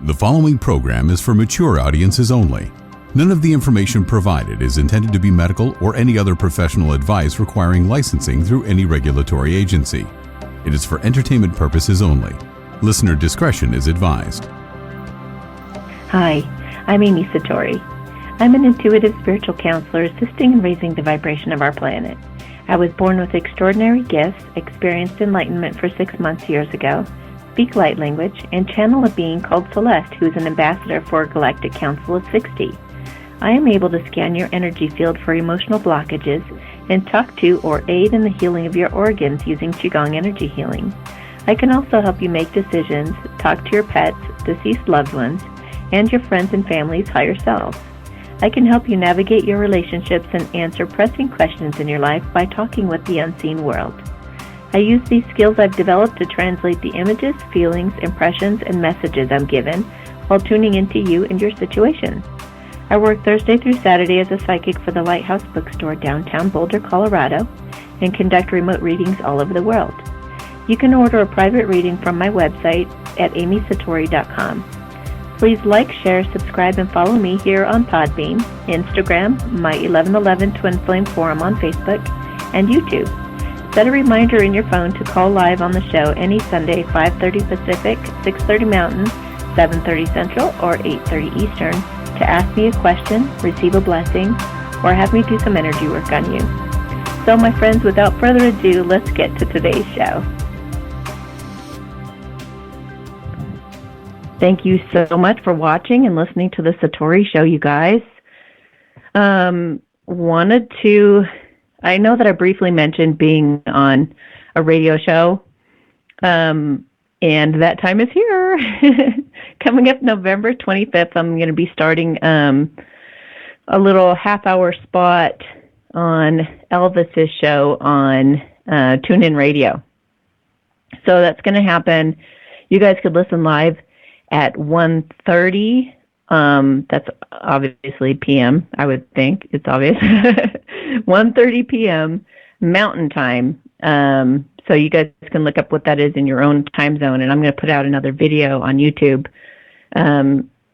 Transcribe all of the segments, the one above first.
The following program is for mature audiences only. None of the information provided is intended to be medical or any other professional advice requiring licensing through any regulatory agency. It is for entertainment purposes only. Listener discretion is advised. Hi, I'm Amy Satori. I'm an intuitive spiritual counselor assisting in raising the vibration of our planet. I was born with extraordinary gifts, experienced enlightenment for 6 months years ago, speak light language, and channel a being called Celeste, who is an ambassador for a Galactic Council of 60. I am able to scan your energy field for emotional blockages and talk to or aid in the healing of your organs using Qigong energy healing. I can also help you make decisions, talk to your pets, deceased loved ones, and your friends and family's higher selves. I can help you navigate your relationships and answer pressing questions in your life by talking with the unseen world. I use these skills I've developed to translate the images, feelings, impressions, and messages I'm given while tuning into you and your situation. I work Thursday through Saturday as a psychic for the Lighthouse Bookstore downtown Boulder, Colorado, and conduct remote readings all over the world. You can order a private reading from my website at amysatori.com. Please like, share, subscribe, and follow me here on Podbean, Instagram, my 1111 Twin Flame Forum on Facebook, and YouTube. Set a reminder in your phone to call live on the show any Sunday, 5:30 Pacific, 6:30 Mountain, 7:30 Central, or 8:30 Eastern, to ask me a question, receive a blessing, or have me do some energy work on you. So, my friends, without further ado, let's get to today's show. Thank you so much for watching and listening to the Satori Show, you guys. I know that I briefly mentioned being on a radio show, and that time is here. Coming up November 25th, I'm going to be starting a little half-hour spot on Elvis's show on TuneIn Radio. So that's going to happen. You guys could listen live at 1:30. That's obviously p.m., I would think. It's obvious. 1:30 p.m. Mountain Time. So you guys can look up what that is in your own time zone. And I'm going to put out another video on YouTube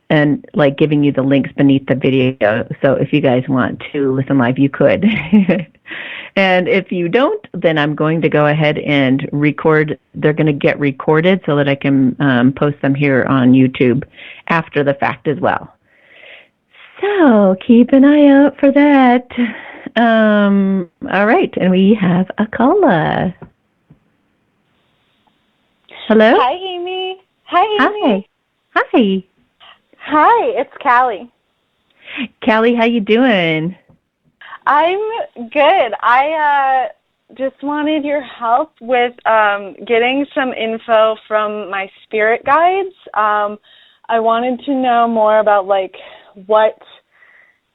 and like giving you the links beneath the video. So if you guys want to listen live, you could. And if you don't, then I'm going to go ahead and record. They're going to get recorded so that I can post them here on YouTube after the fact as well. So keep an eye out for that. All right, and we have a caller. Hello? Hi, Amy. Hi, Amy. Hi. Hi, it's Callie. Callie, how you doing? I'm good. I just wanted your help with getting some info from my spirit guides. I wanted to know more about, like, what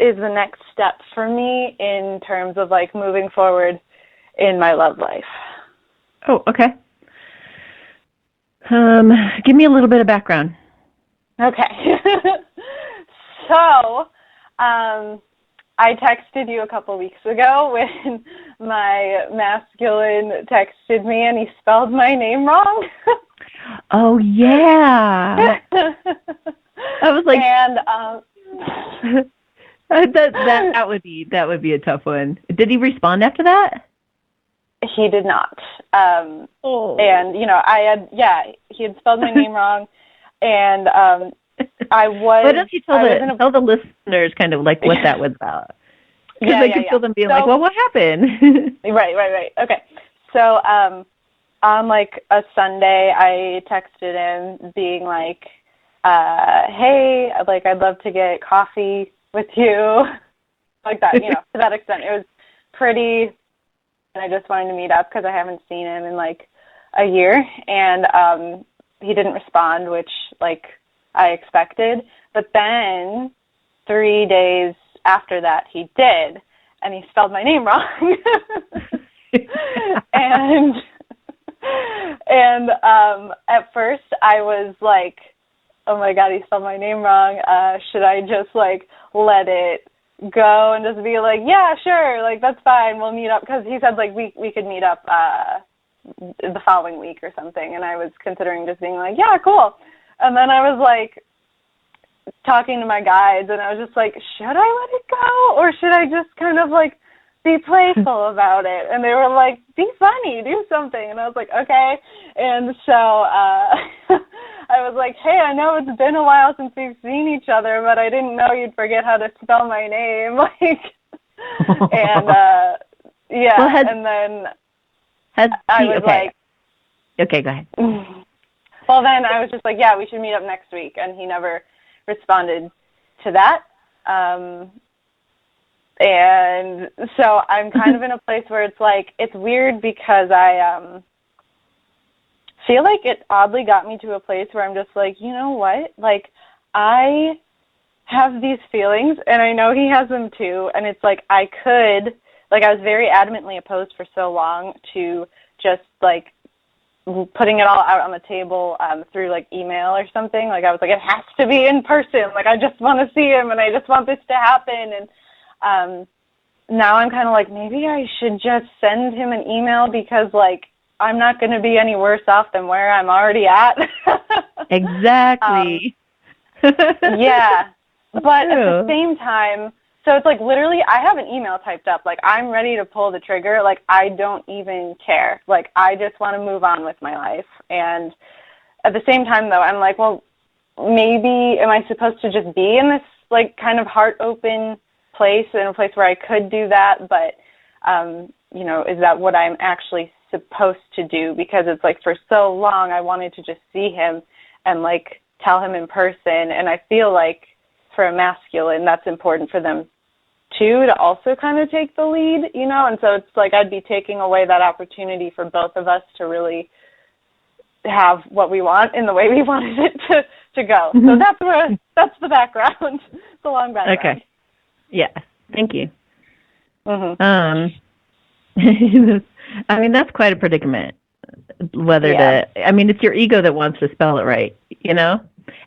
is the next step for me in terms of, like, moving forward in my love life. Oh, okay. Give me a little bit of background. Okay. So, I texted you a couple weeks ago when my masculine texted me and he spelled my name wrong. Oh, yeah. I was like, and that would be a tough one. Did he respond after that? He did not. And you know, he had spelled my name wrong, and I was. Why don't you tell the listeners kind of like what that was about? Because they can feel them being like, well, what happened? Right. Okay. So on like a Sunday, I texted him being like, hey, like I'd love to get coffee with you, like that, you know, to that extent. It was pretty, and I just wanted to meet up because I haven't seen him in like a year, and he didn't respond, which like I expected. But then 3 days after that, he did, and he spelled my name wrong. and at first I was like, oh my God, he spelled my name wrong. Should I just like let it go and just be like, yeah, sure, like that's fine, we'll meet up? Because he said like we could meet up the following week or something, and I was considering just being like, yeah, cool. And then I was like, talking to my guides, and I was just like, should I let it go, or should I just kind of like be playful about it? And they were like, be funny, do something. And I was like, okay. And so I was like, hey, I know it's been a while since we've seen each other, but I didn't know you'd forget how to spell my name. And yeah, well, and then I was like, okay, go ahead. Well, then I was just like, yeah, we should meet up next week. And he never responded to that. And so I'm kind of in a place where it's like, it's weird because I feel like it oddly got me to a place where I'm just like, you know what? Like, I have these feelings, and I know he has them too. And it's like, I was very adamantly opposed for so long to just like putting it all out on the table through like email or something. Like, I was like, it has to be in person. Like, I just want to see him, and I just want this to happen. And now I'm kind of like, maybe I should just send him an email, because like, I'm not going to be any worse off than where I'm already at. Exactly. Yeah. But at the same time, so it's like, literally, I have an email typed up. Like, I'm ready to pull the trigger. Like, I don't even care. Like, I just want to move on with my life. And at the same time, though, I'm like, well, maybe am I supposed to just be in this, like, kind of heart-open place, in a place where I could do that? But, you know, is that what I'm actually supposed to do? Because it's like, for so long, I wanted to just see him and, like, tell him in person. And I feel like for a masculine, that's important for them too, to also kind of take the lead, you know? And so it's like, I'd be taking away that opportunity for both of us to really have what we want in the way we wanted it to go. So that's the background. It's a long background. Okay. Yeah. Thank you. Mm-hmm. I mean, that's quite a predicament. It's your ego that wants to spell it right, you know?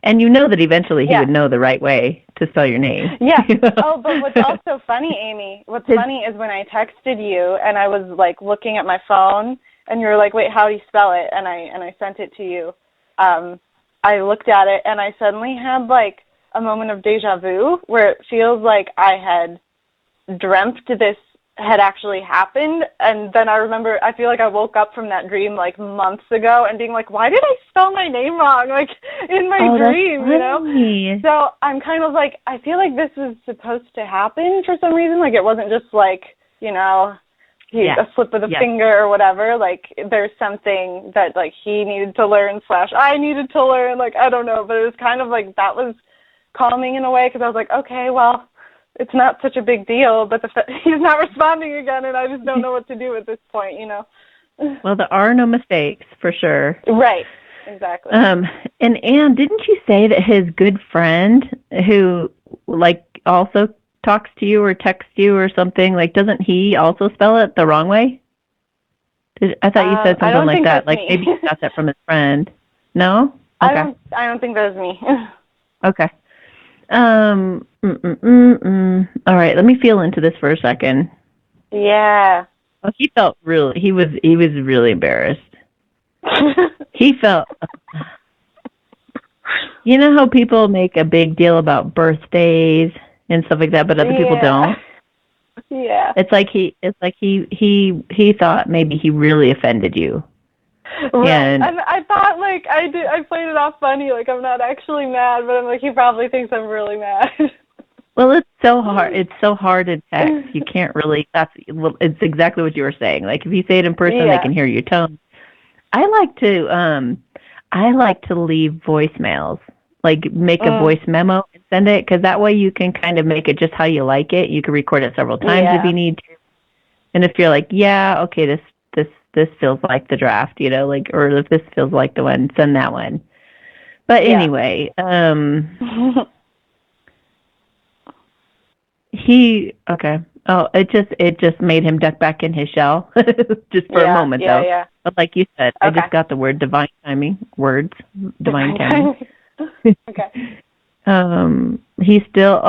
And you know that eventually he would know the right way to spell your name. Yeah. Oh, but what's also funny, Amy, funny is when I texted you and I was like looking at my phone and you were like, wait, how do you spell it? And I sent it to you. I looked at it and I suddenly had like a moment of deja vu where it feels like I had dreamt this had actually happened. And then I feel like I woke up from that dream like months ago and being like, why did I spell my name wrong? Like in my dream, you know? So I'm kind of like, I feel like this was supposed to happen for some reason. Like, it wasn't just like, you know, a slip of the finger or whatever. Like, there's something that like he needed to learn / I needed to learn. Like, I don't know, but it was kind of like, that was calming in a way, because I was like, okay, well, it's not such a big deal, but he's not responding again, and I just don't know what to do at this point, you know? Well, there are no mistakes, for sure. Right, exactly. And Anne, didn't you say that his good friend, who, like, also talks to you or texts you or something, like, doesn't he also spell it the wrong way? I thought you said something like that. Like, maybe he got that from his friend. No? Okay. I don't think that was me. Okay. All right, let me feel into this for a second. Yeah. Well, he was really embarrassed. He felt, you know how people make a big deal about birthdays and stuff like that, but other people don't? Yeah. It's like he thought maybe he really offended you. Right. And I thought, like, I played it off funny, like, I'm not actually mad, but I'm like, he probably thinks I'm really mad. Well, it's so hard. It's so hard in text. You can't really, it's exactly what you were saying. Like, if you say it in person, they can hear your tone. I like to leave voicemails, like make a voice memo and send it, because that way you can kind of make it just how you like it. You can record it several times if you need to. And if you're like, yeah, okay, this feels like the draft, you know, like, or if this feels like the one, send that one. But anyway, it just made him duck back in his shell just for a moment, though. Yeah. But like you said, I just got the word divine timing, divine timing. Okay. He's still,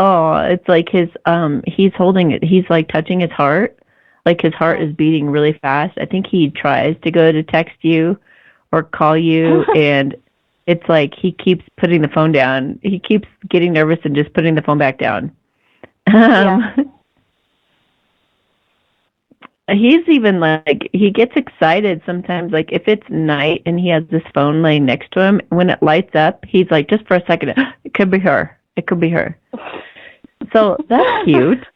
it's like he's holding it. He's like touching his heart. Like his heart is beating really fast. I think he tries to go to text you or call you, and it's like he keeps putting the phone down. He keeps getting nervous and just putting the phone back down. He's even like, he gets excited sometimes, like if it's night and he has this phone laying next to him, when it lights up, he's like, just for a second, it could be her. It could be her. So that's cute.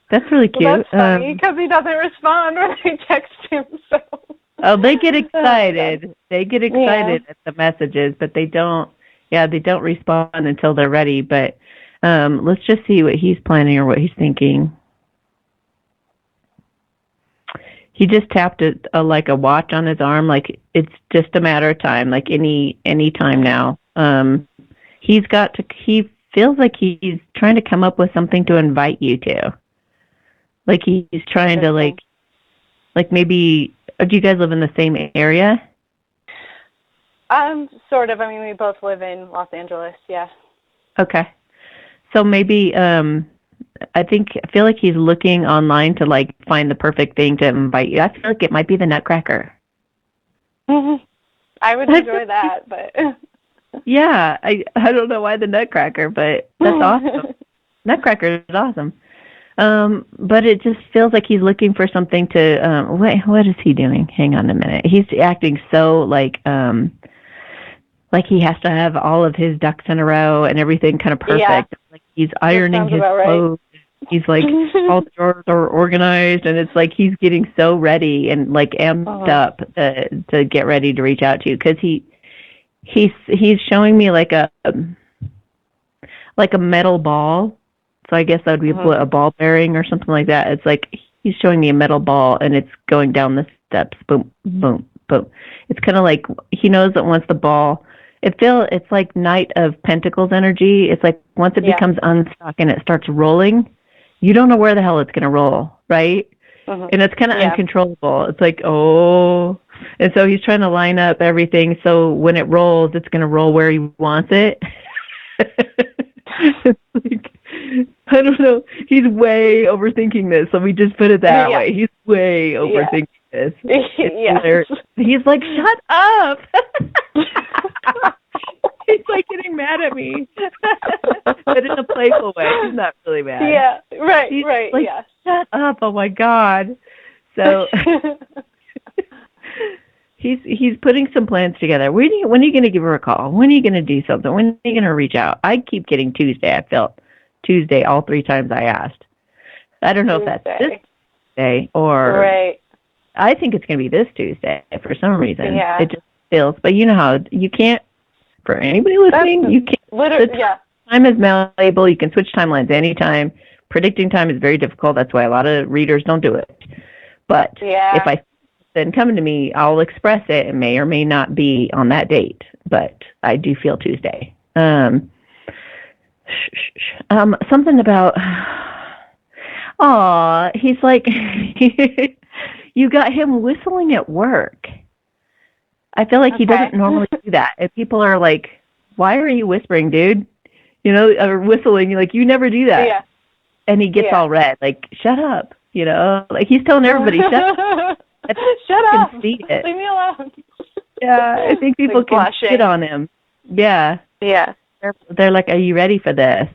That's really cute. Well, that's funny because he doesn't respond when I text him. So. Oh, they get excited. They get excited at the messages, but they don't. Yeah, they don't respond until they're ready. But let's just see what he's planning or what he's thinking. He just tapped like a watch on his arm, like it's just a matter of time, like any time now. He feels like he's trying to come up with something to invite you to. Like he's trying to like maybe, do you guys live in the same area? Sort of. I mean, we both live in Los Angeles, yeah. Okay. So maybe, I feel like he's looking online to like find the perfect thing to invite you. I feel like it might be the Nutcracker. I would enjoy that, but yeah, I don't know why the Nutcracker, but that's awesome. Nutcracker is awesome. But it just feels like he's looking for something to wait, what is he doing? Hang on a minute. He's acting so like he has to have all of his ducks in a row and everything kind of perfect. Yeah. Like he's ironing his clothes. Right. He's like, all the drawers are organized, and it's like he's getting so ready and like amped up to get ready to reach out to you, because he's showing me like a metal ball. So I guess that would be a ball bearing or something like that. It's like he's showing me a metal ball, and it's going down the steps. Boom, boom, boom. It's kind of like he knows that once the ball, it's like Knight of Pentacles energy. It's like once it becomes unstuck and it starts rolling, you don't know where the hell it's going to roll, right? And it's kind of uncontrollable. It's like, oh. And so he's trying to line up everything so when it rolls, it's going to roll where he wants it. It's like, I don't know. He's way overthinking this. Let me just put it that way. He's way overthinking this. He's like, shut up. He's like getting mad at me. But in a playful way. He's not really mad. Yeah, right, He's right, like, shut up. Oh my God. So he's putting some plans together. When are you going to give her a call? When are you going to do something? When are you going to reach out? I keep getting Tuesday. I felt Tuesday all 3 times I asked. I don't know if that's this Tuesday or... Right. I think it's going to be this Tuesday for some reason. Yeah. It just feels... But you know how you can't... For anybody listening, you can't... Literally, time is malleable. You can switch timelines anytime. Predicting time is very difficult. That's why a lot of readers don't do it. But if I... Then coming to me, I'll express it. It may or may not be on that date, but I do feel Tuesday. Something about, he's like, you got him whistling at work. I feel like he doesn't normally do that. If people are like, why are you whispering, dude? You know, or whistling, you're like, you never do that. Yeah. And he gets all red, like, shut up. You know, like he's telling everybody, shut up. Shut up. Leave me alone. Yeah, I think people can shit on him. Yeah. Yeah. They're like, are you ready for this?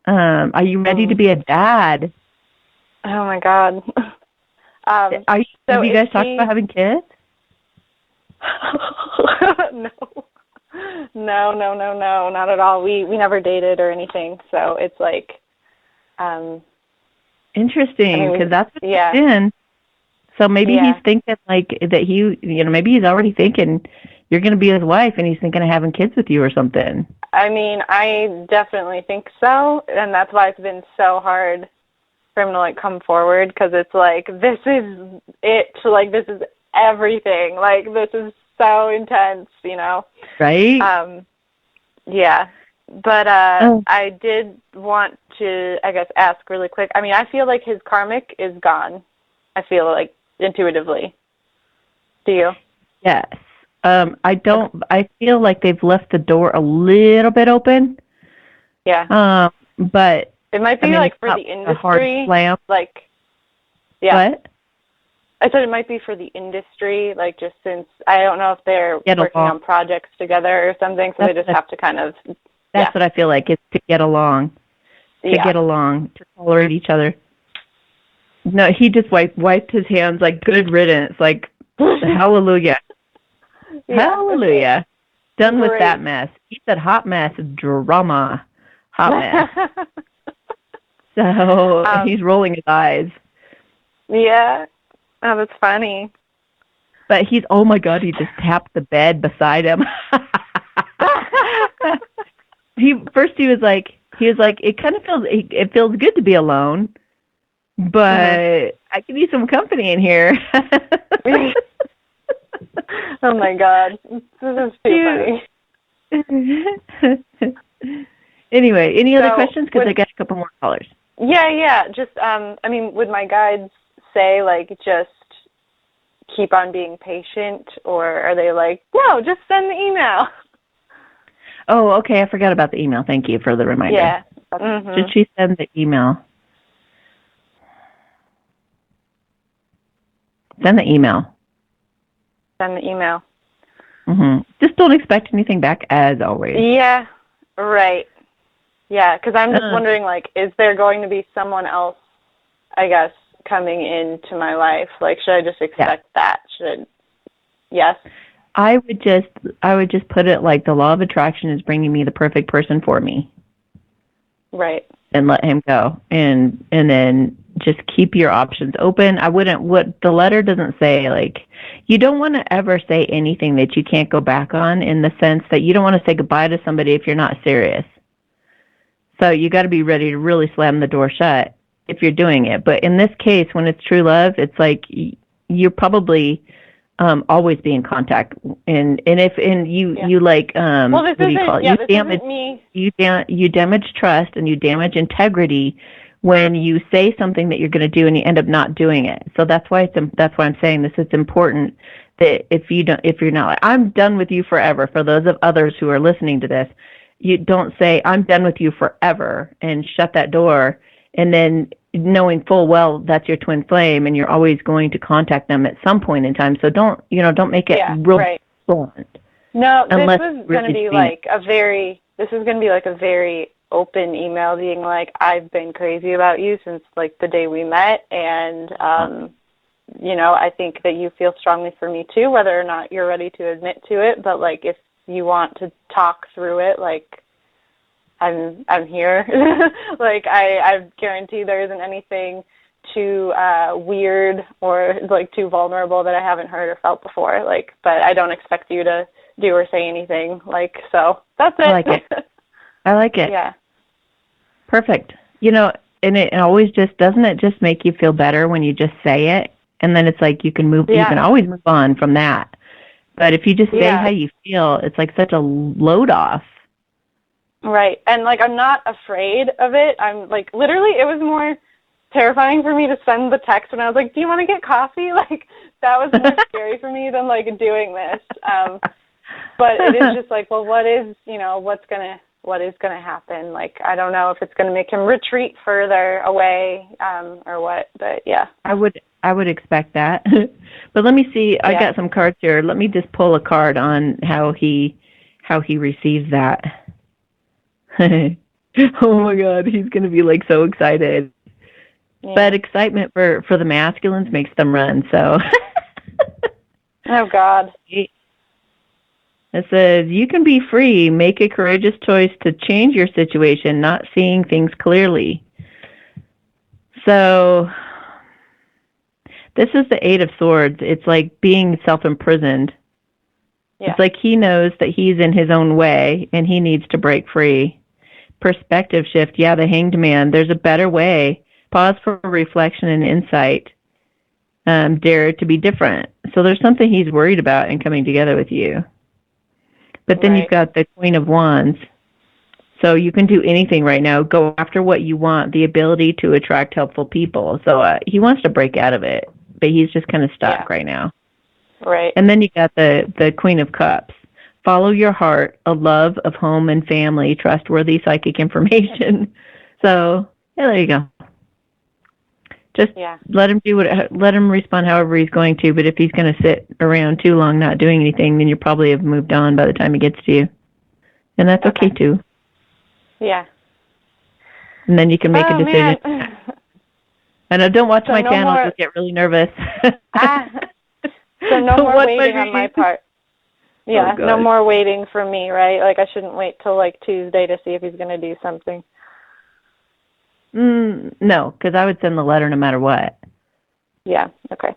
Are you ready to be a dad? Oh, my God. Have you guys talked about having kids? No, not at all. We never dated or anything, so it's like... Interesting, because that's what he's in. So maybe he's thinking like that maybe he's already thinking you're going to be his wife and he's thinking of having kids with you or something. I mean, I definitely think so. And that's why it's been so hard for him to like come forward, because it's like, this is it. Like, this is everything. Like, this is so intense, you know? Right. Yeah. But I did want to, I guess, ask really quick. I mean, I feel like his karmic is gone. I feel like intuitively. Do you? Yes. I feel like they've left the door a little bit open. Yeah. But it might be like for the industry. A hard slam. Like, yeah. What? I said it might be for the industry, like just since I don't know if they're working on projects together or something, so they just have to kind of. That's what I feel like. It's to get along, to tolerate each other. No, he just wiped his hands like good riddance, like hallelujah, hallelujah. Done with that mess. He said hot mess, drama, hot mess. So he's rolling his eyes. Yeah. Oh, that's funny. But oh my God, he just tapped the bed beside him. He was like, it kind of it feels good to be alone, but I could use some company in here. Oh my God, this is too funny. Anyway, any other questions? Because I got a couple more callers. Yeah. Just, I mean, would my guides say, like, just keep on being patient, or are they like, no, just send the email? Oh, okay. I forgot about the email. Thank you for the reminder. Yeah. Should she send the email? Send the email. Send the email. Just don't expect anything back, as always. Yeah, right. Yeah, because I'm just wondering, like, is there going to be someone else, I guess, coming into my life? Like, should I just expect that? Yes? I would just put it like the law of attraction is bringing me the perfect person for me. Right. And let him go. And then just keep your options open. What the letter doesn't say, like, you don't want to ever say anything that you can't go back on, in the sense that you don't want to say goodbye to somebody if you're not serious. So you got to be ready to really slam the door shut if you're doing it. But in this case, when it's true love, it's like you're probably always be in contact. And you like well, this what do you call it? Yeah, isn't me. You damage trust and you damage integrity when you say something that you're going to do and you end up not doing it. So that's why I'm saying this. It's important that if you're not like, I'm done with you forever. For those of others who are listening to this, you don't say I'm done with you forever and shut that door, and then knowing full well that's your twin flame and you're always going to contact them at some point in time. So don't make it real blunt. No, this is going to be like a very open email, being like, I've been crazy about you since like the day we met, and I think that you feel strongly for me too, whether or not you're ready to admit to it. But like, if you want to talk through it, like, I'm here. Like, I guarantee there isn't anything too weird or like too vulnerable that I haven't heard or felt before. Like, but I don't expect you to do or say anything. Like, so that's it. I like it. Yeah. Perfect. And it always doesn't it just make you feel better when you just say it? And then it's like you can always move on from that. But if you just say how you feel, it's like such a load off. Right. And like, I'm not afraid of it. I'm like, literally, it was more terrifying for me to send the text when I was like, do you want to get coffee? Like, that was more scary for me than like doing this. But it is just like, well, what is going to happen? Like, I don't know if it's going to make him retreat further away, or what, but yeah. I would expect that. But let me see, I got some cards here. Let me just pull a card on how he receives that. Oh my God, he's going to be like so excited. Yeah. But excitement for the masculines makes them run, so. Oh God. It says, you can be free, make a courageous choice to change your situation, not seeing things clearly. So, this is the Eight of Swords. It's like being self-imprisoned. Yeah. It's like he knows that he's in his own way and he needs to break free. Perspective shift. Yeah, the Hanged Man. There's a better way. Pause for reflection and insight. Dare to be different. So there's something he's worried about in coming together with you. But then you've got the Queen of Wands. So you can do anything right now. Go after what you want, the ability to attract helpful people. So he wants to break out of it, but he's just kind of stuck right now. Right. And then you got the Queen of Cups. Follow your heart, a love of home and family, trustworthy psychic information. So, yeah, there you go. Just let him let him respond however he's going to. But if he's going to sit around too long not doing anything, then you probably have moved on by the time he gets to you, and that's okay too. Yeah. And then you can make a decision. Man. And don't watch my channel. You'll get really nervous. So no more waiting on my part. Yeah, no more waiting for me, right? Like I shouldn't wait till like Tuesday to see if he's going to do something. No, because I would send the letter no matter what. Yeah, okay.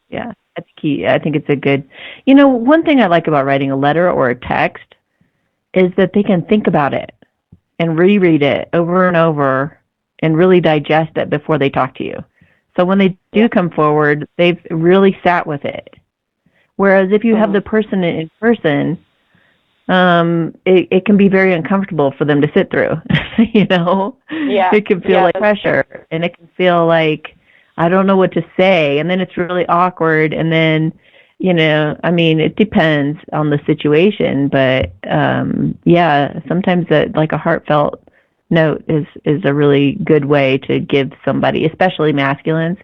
Yeah, that's key. I think it's a good... one thing I like about writing a letter or a text is that they can think about it and reread it over and over and really digest it before they talk to you. So when they do come forward, they've really sat with it. Whereas if you have the person in person, it can be very uncomfortable for them to sit through, Yeah. It can feel like pressure, and it can feel like, I don't know what to say, and then it's really awkward, and then, it depends on the situation, but, sometimes like a heartfelt note is a really good way to give somebody, especially masculines.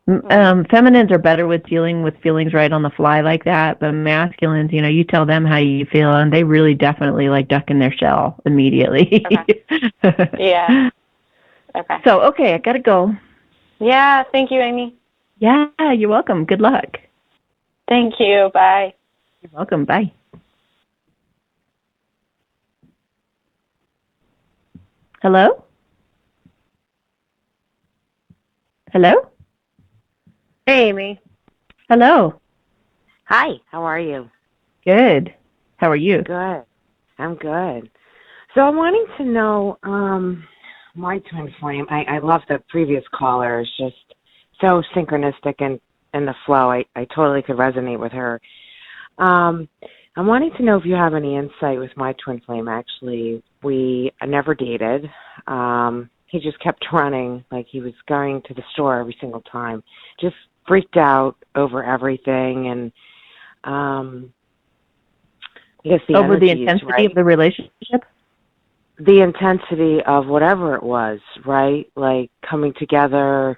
Feminines are better with dealing with feelings right on the fly like that, but masculines, you tell them how you feel, and they really definitely like duck in their shell immediately. Okay. Yeah. Okay. So, I gotta go. Yeah, thank you, Amy. Yeah, you're welcome. Good luck. Thank you. Bye. You're welcome. Bye. Hello? Hello? Hey, Amy. Hello. Hi, how are you? Good. How are you? Good. I'm good. So I'm wanting to know, my twin flame, I love the previous caller. It's just so synchronistic and in the flow. I totally could resonate with her. I'm wanting to know if you have any insight with my twin flame. Actually, we never dated. He just kept running, like he was going to the store every single time. Just freaked out over everything, and I guess over the intensity of the relationship? The intensity of whatever it was, right? Like coming together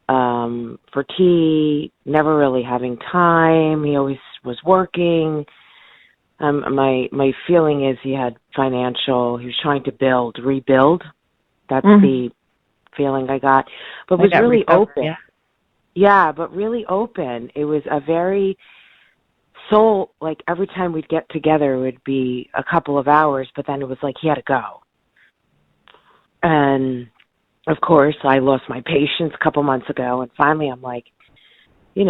for tea, never really having time. He always was working. My feeling is he was trying to rebuild. That's the feeling I got. But was really open. Yeah, but really open. It was a very like every time we'd get together, it would be a couple of hours, but then it was like he had to go. And, of course, I lost my patience a couple months ago, and finally I'm like, he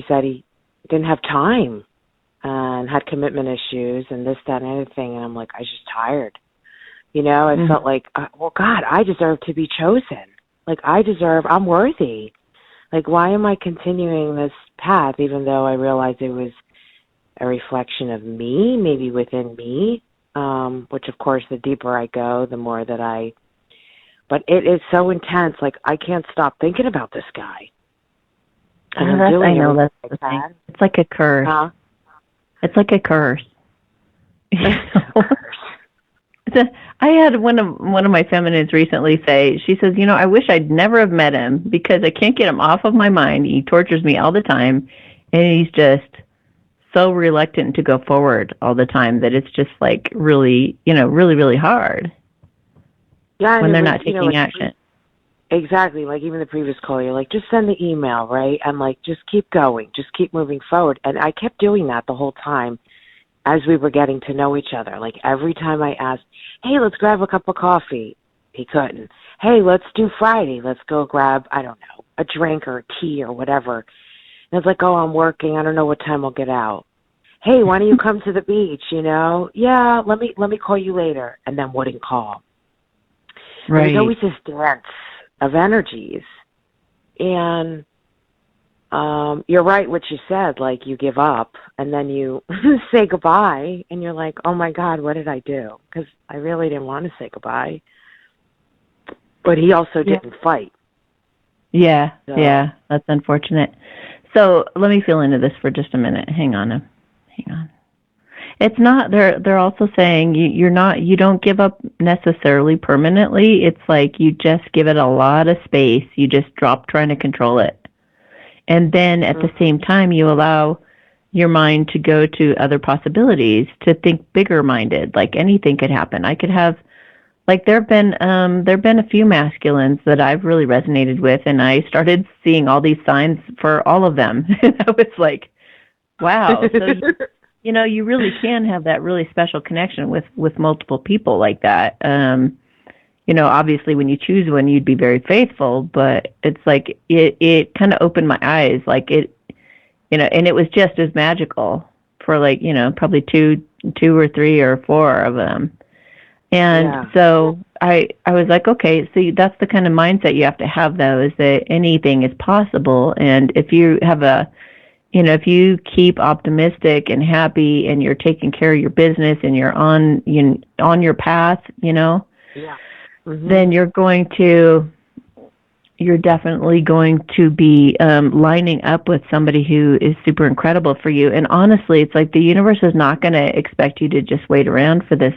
said he didn't have time and had commitment issues and this, that, and everything, and I'm like, I was just tired. I felt like, well, God, I deserve to be chosen. Like, I'm worthy. Like, why am I continuing this path, even though I realized it was a reflection of me, maybe within me, which, of course, the deeper I go, the more that but it is so intense. Like, I can't stop thinking about this guy. And I know that's the thing. It's like a curse. Huh? It's like a curse. I had one of my feminines recently say, she says, I wish I'd never have met him because I can't get him off of my mind. He tortures me all the time, and he's just so reluctant to go forward all the time that it's just like really, really, really hard. Yeah, when they're not taking action. Exactly. Like even the previous caller, you're like, just send the email, right? And like, just keep going, just keep moving forward. And I kept doing that the whole time as we were getting to know each other. Like every time I asked, hey, let's grab a cup of coffee, he couldn't. Hey, let's do Friday. Let's go grab, I don't know, a drink or tea or whatever. And it's like, oh, I'm working. I don't know what time I'll get out. Hey, why don't you come to the beach? Yeah, let me call you later. And then wouldn't call. Right. There's always this dance of energies. And you're right what you said, like you give up and then you say goodbye and you're like, oh my God, what did I do? Because I really didn't want to say goodbye. But he also didn't fight. Yeah, so. Yeah, that's unfortunate. So let me feel into this for just a minute. Hang on. It's not. They're also saying you don't give up necessarily permanently. It's like you just give it a lot of space. You just drop trying to control it. And then at the same time you allow your mind to go to other possibilities, to think bigger minded, like anything could happen. I could have like there've been a few masculines that I've really resonated with, and I started seeing all these signs for all of them. And I was like, wow. So you really can have that really special connection with multiple people like that. Obviously when you choose one, you'd be very faithful, but it's like it kind of opened my eyes, like and it was just as magical for like, probably two or three or four of them. And so I was like, okay, so that's the kind of mindset you have to have, though, is that anything is possible. And if you have if you keep optimistic and happy and you're taking care of your business and you're on your path, then you're definitely going to be lining up with somebody who is super incredible for you. And honestly, it's like the universe is not going to expect you to just wait around for this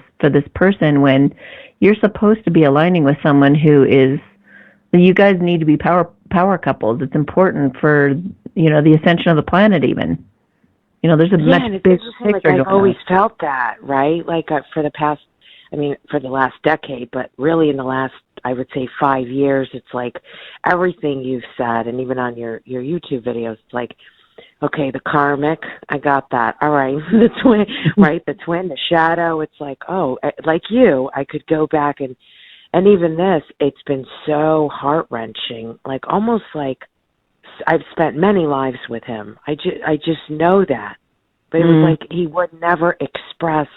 person when you're supposed to be aligning with someone who is. You guys need to be power couples. It's important for the ascension of the planet. Even there's a much big picture. Like I've always felt that, right? Like for the last decade, but really in the last, I would say 5 years, it's like everything you've said, and even on your YouTube videos, it's like, okay, the karmic, I got that. All right, the twin, right? The twin, the shadow. It's like, oh, like you, I could go back and even this, it's been so heart-wrenching, like almost like I've spent many lives with him. I just know that. But it was like he would never express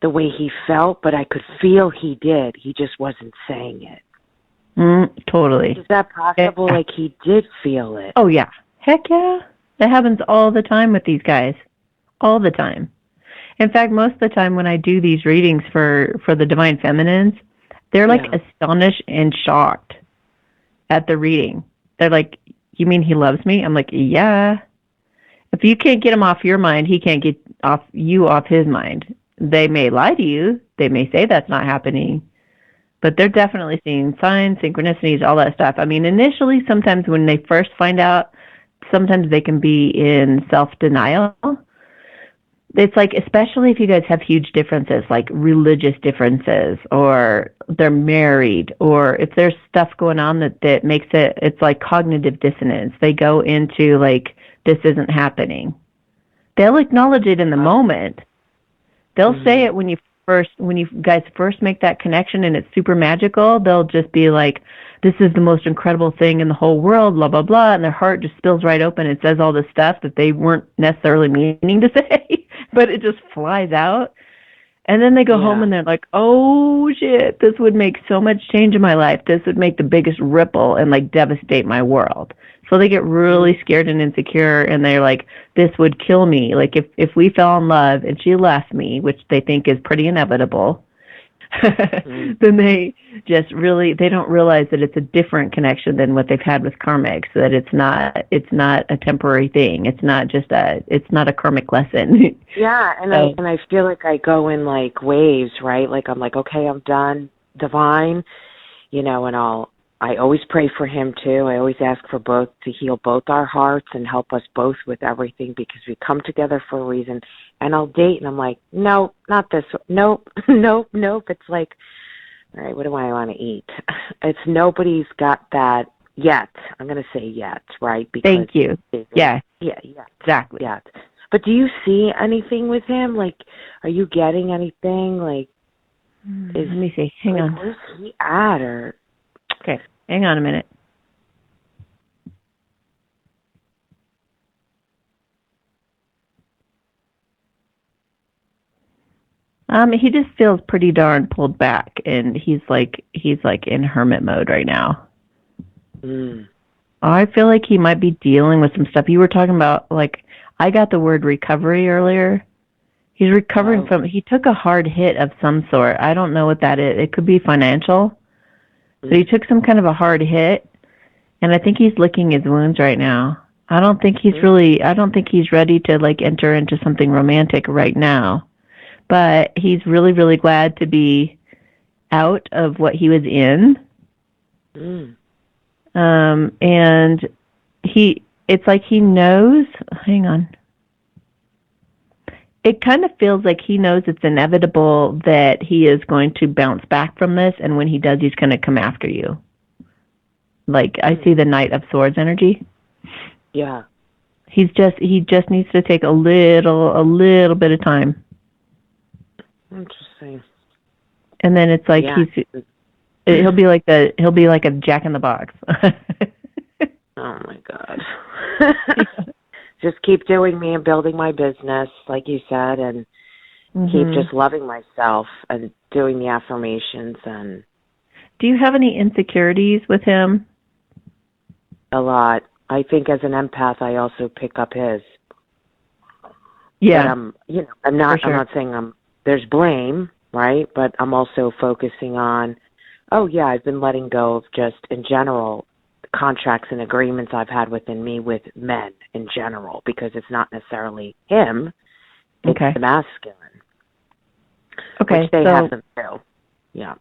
the way he felt, but I could feel he did. He just wasn't saying it. Totally. Is that possible? Like he did feel it. Oh, yeah. Heck yeah. That happens all the time with these guys. All the time. In fact, most of the time when I do these readings for the Divine Feminines, they're like astonished and shocked at the reading. They're like, you mean he loves me? I'm like, yeah. If you can't get him off your mind, he can't get off his mind. They may lie to you. They may say that's not happening. But they're definitely seeing signs, synchronicities, all that stuff. I mean, initially, sometimes when they first find out, sometimes they can be in self-denial. It's like, especially if you guys have huge differences, like religious differences, or they're married, or if there's stuff going on that makes it's like cognitive dissonance. They go into like, this isn't happening. They'll acknowledge it in the moment. They'll say it when you guys first make that connection and it's super magical. They'll just be like, this is the most incredible thing in the whole world, blah, blah, blah. And their heart just spills right open and says all this stuff that they weren't necessarily meaning to say, but it just flies out. And then they go home and they're like, oh, shit, this would make so much change in my life. This would make the biggest ripple and like devastate my world. So they get really scared and insecure, and they're like, this would kill me. Like if we fell in love and she left me, which they think is pretty inevitable, then they don't realize that it's a different connection than what they've had with karmics, that it's not a temporary thing. It's not a karmic lesson. Yeah, and I feel like I go in like waves, right? Like I'm like, okay, I'm done, divine, and I always pray for him too. I always ask for both to heal both our hearts and help us both with everything, because we come together for a reason. And I'll date, and I'm like, no, not this. Nope, nope, nope. It's like, all right, what do I want to eat? It's nobody's got that yet. I'm going to say yet, right? Because thank you. Yeah, exactly. Yet. But do you see anything with him? Like, are you getting anything? Like, let me see. Hang on. Where's he at? Or okay. Hang on a minute. He just feels pretty darn pulled back, and he's like in hermit mode right now. I feel like he might be dealing with some stuff. You were talking about, like, I got the word recovery earlier. He's recovering he took a hard hit of some sort. I don't know what that is. It could be financial. So he took some kind of a hard hit, and I think he's licking his wounds right now. I don't think he's ready to like enter into something romantic right now. but he's really, really glad to be out of what he was in. And it's like he knows, hang on. It kind of feels like he knows it's inevitable that he is going to bounce back from this, and when he does, he's going to come after you. Like, I see the Knight of Swords energy. Yeah. He just needs to take a little bit of time. Interesting. And then it's like he'll be like a Jack in the Box. Oh my God. Just keep doing me and building my business, like you said, and keep just loving myself and doing the affirmations. And do you have any insecurities with him? A lot. I think as an empath, I also pick up his. Yeah. But I'm not saying there's blame, right? But I'm also focusing on, I've been letting go of just in general contracts and agreements I've had within me with men in general, because it's not necessarily him, it's the masculine. Okay, which they have them too. Yeah.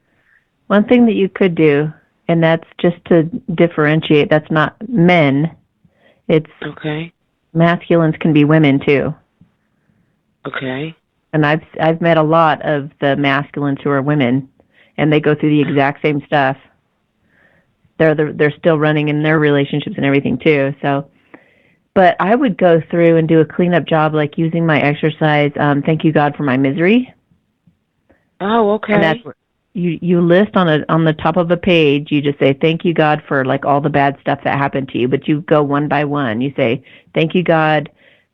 One thing that you could do, and that's just to differentiate, that's not men, it's masculines can be women too. Okay. And I've met a lot of the masculines who are women, and they go through the exact same stuff. They're still running in their relationships and everything too. So, but I would go through and do a cleanup job, like using my exercise. Thank you, God, for my misery. Oh, okay. And that's where you list on the top of a page. You just say, thank you, God, for like all the bad stuff that happened to you. But you go one by one. You say, thank you, God,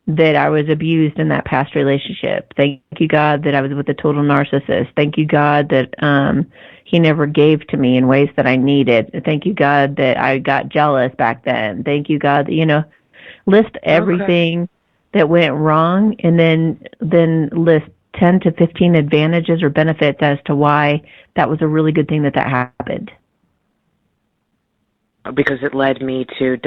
that I was abused in that past relationship. Thank you, God, that I was with a total narcissist. Thank you, God, that he never gave to me in ways that I needed. Thank you, God, that I got jealous back then. Thank you, God, that, list everything that went wrong, and then list 10 to 15 advantages or benefits as to why that was a really good thing that happened. Because it led me to ...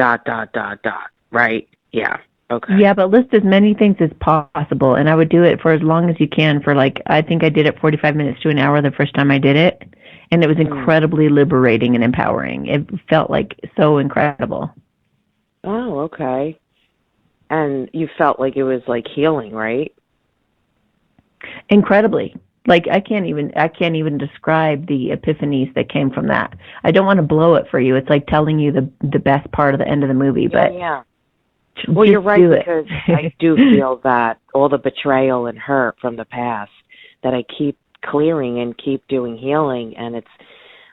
right? Yeah. Okay. Yeah, but list as many things as possible, and I would do it for as long as you can. For I think I did it 45 minutes to an hour the first time I did it, and it was incredibly liberating and empowering. It felt like so incredible. Oh, okay. And you felt like it was like healing, right? Incredibly. Like I can't even describe the epiphanies that came from that. I don't want to blow it for you. It's like telling you the best part of the end of the movie, but yeah. Well, you're right, because I do feel that all the betrayal and hurt from the past that I keep clearing and keep doing healing, and it's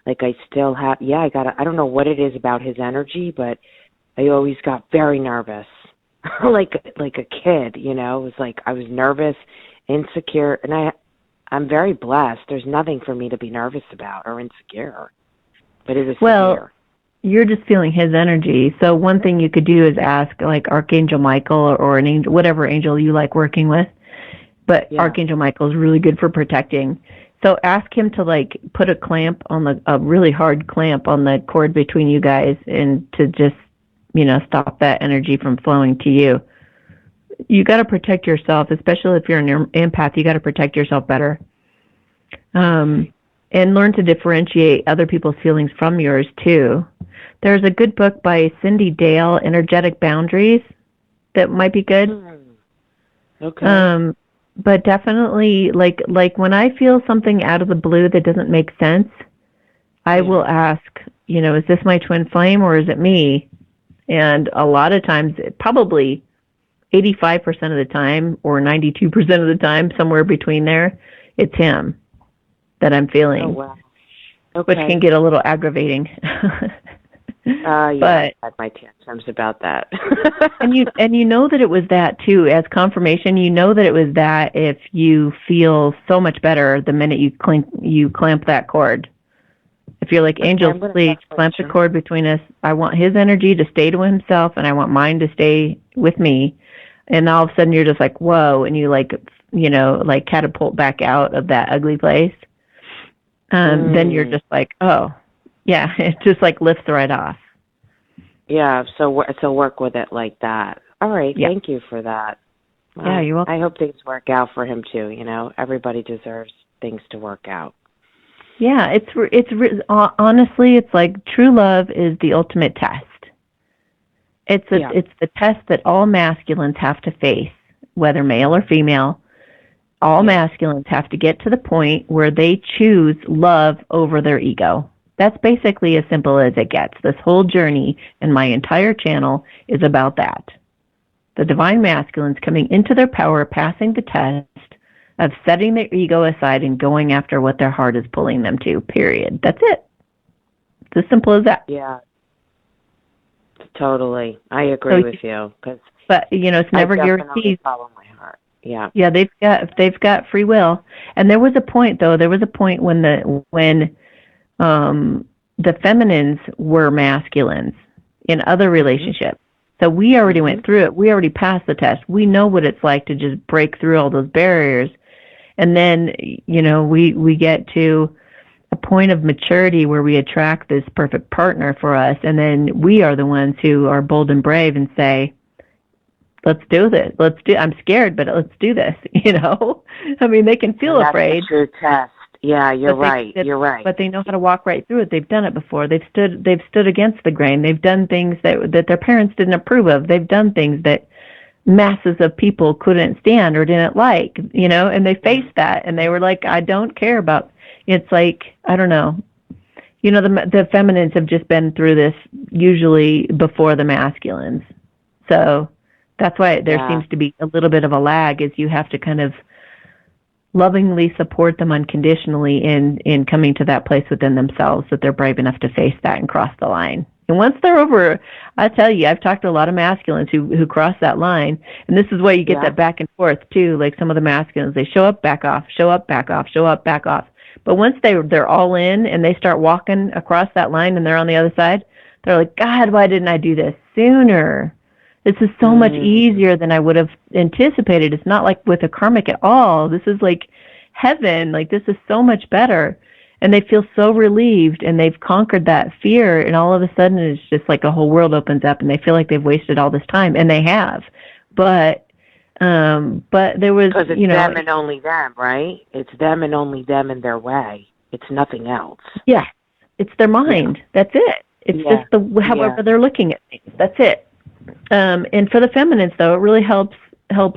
like I still have, I don't know what it is about his energy, but I always got very nervous, like a kid, It was like I was nervous, insecure, and I'm very blessed. There's nothing for me to be nervous about or insecure, but it was severe. You're just feeling his energy. So one thing you could do is ask like Archangel Michael or an angel, whatever angel you like working with. But Archangel Michael is really good for protecting. So ask him to like put a really hard clamp on the cord between you guys, and to just, stop that energy from flowing to you. You got to protect yourself, especially if you're an empath. You got to protect yourself better. And learn to differentiate other people's feelings from yours too. There's a good book by Cindy Dale, Energetic Boundaries, that might be good. Okay. But definitely, like when I feel something out of the blue that doesn't make sense, I will ask, is this my twin flame or is it me? And a lot of times, probably 85% of the time or 92% of the time, somewhere between there, it's him that I'm feeling. Oh, wow. Okay. Which can get a little aggravating. But I had my tantrums about that. and you know that it was that too, as confirmation. You know that it was that if you feel so much better the minute you clamp that cord. If you're like, Angel, please clamp the cord between us. I want his energy to stay to himself, and I want mine to stay with me. And all of a sudden you're just like, whoa, and you like catapult back out of that ugly place. Then you're just like, oh, yeah, it just like lifts right off. Yeah, so work with it like that. All right, thank you for that. Well, Yeah, you're welcome. I hope things work out for him too. Everybody deserves things to work out. Yeah, honestly, it's like true love is the ultimate test. It's the test that all masculines have to face, whether male or female. All masculines have to get to the point where they choose love over their ego. That's basically as simple as it gets. This whole journey and my entire channel is about that. The divine masculines coming into their power, passing the test of setting their ego aside and going after what their heart is pulling them to, period. That's it. It's as simple as that. Yeah, totally. I agree with you. But, it's never guaranteed. Follow my heart. Yeah. Yeah, they've got free will. And there was a point when the feminines were masculines in other relationships. So we already went through it. We already passed the test. We know what it's like to just break through all those barriers. And then, we get to a point of maturity where we attract this perfect partner for us. And then we are the ones who are bold and brave and say, let's do this. I'm scared, but let's do this. I mean, they can feel afraid. That's the true test. Yeah, you're right. You're right. But they know how to walk right through it. They've done it before. They've stood against the grain. They've done things that their parents didn't approve of. They've done things that masses of people couldn't stand or didn't like, and they faced that and they were like, I don't care about. It's like, I don't know. The feminines have just been through this usually before the masculines. So that's why there seems to be a little bit of a lag, is you have to kind of lovingly support them unconditionally in coming to that place within themselves that they're brave enough to face that and cross the line. And once they're over, I tell you, I've talked to a lot of masculines who cross that line, and this is why you get that back and forth too. Like some of the masculines, they show up, back off, show up, back off, show up, back off. But once they're all in and they start walking across that line and they're on the other side, they're like, God, why didn't I do this sooner? This is so much easier than I would have anticipated. It's not like with a karmic at all. This is like heaven. Like, this is so much better. And they feel so relieved, and they've conquered that fear, and all of a sudden it's just like a whole world opens up, and they feel like they've wasted all this time, and they have. But there was, because it's them and only them, right? It's them and only them in their way. It's nothing else. Yeah, it's their mind. Yeah. That's it. It's just however they're looking at things. That's it. And for the feminines, though, it really helps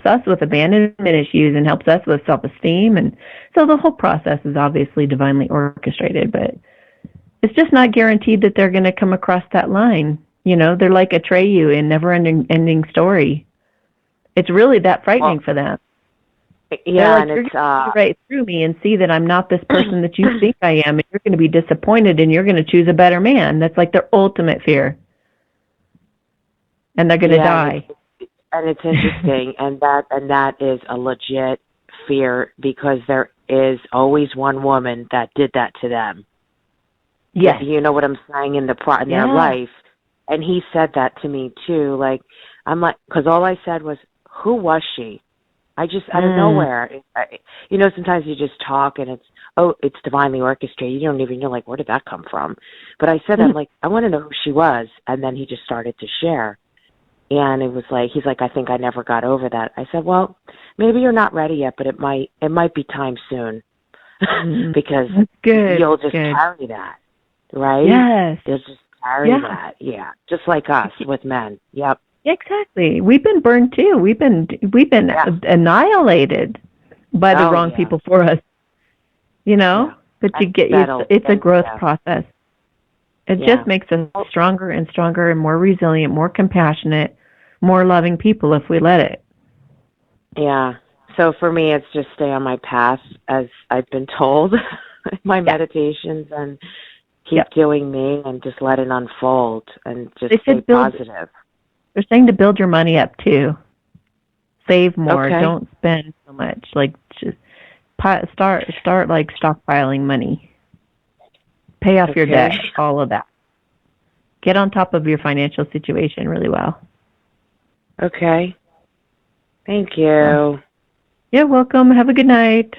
us with abandonment issues and helps us with self-esteem. And so the whole process is obviously divinely orchestrated, but it's just not guaranteed that they're going to come across that line. They're like Atreyu in Never-Ending Story. It's really that frightening for them. Yeah, like, you're going to see right through me and see that I'm not this person that you think I am, and you're going to be disappointed, and you're going to choose a better man. That's like their ultimate fear. And they're going to die. And it's interesting, and that is a legit fear, because there is always one woman that did that to them. Yes. You know what I'm saying, in their life. And he said that to me too. Like, I'm like, because all I said was, who was she? I just, out of nowhere. Sometimes you just talk and it's divinely orchestrated. You don't even know, like, where did that come from? But I said, I'm like, I want to know who she was. And then he just started to share. And it was like, he's like, I think I never got over that. I said, well, maybe you're not ready yet, but it might be time soon. Because you'll just carry that, right? Yes. You'll just carry that. Yeah. Just like us with men. Yep. Exactly. We've been burned too. We've been annihilated by the wrong people for us. But it's a growth process. It just makes us stronger and stronger and more resilient, more compassionate, more loving people if we let it. Yeah. So for me, it's just stay on my path, as I've been told, my meditations, and keep doing me and just let it unfold and just stay positive. They're saying to build your money up too. Save more. Okay. Don't spend so much. Like, just start like stockpiling money. Pay off your debt, all of that. Get on top of your financial situation really well. Okay. Thank you. You're welcome. Have a good night.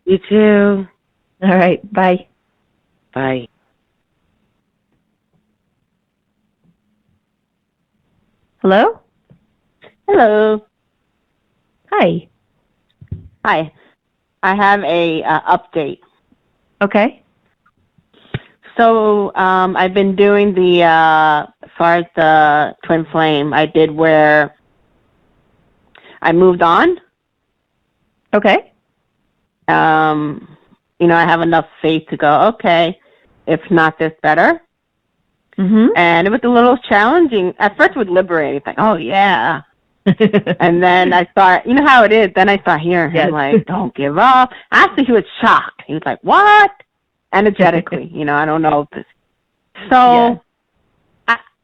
You too. All right. Bye. Bye. Hello? Hello. Hi. Hi. I have a update. Okay. So I've been doing the, as far as the twin flame, I did where I moved on. Okay. I have enough faith to go, okay, if not this better. Mm-hmm. And it was a little challenging. At first it was liberating, like, oh yeah. And then I start, you know how it is, then I start hearing him like, don't give up. Actually, he was shocked. He was like, what? Energetically, I don't know. So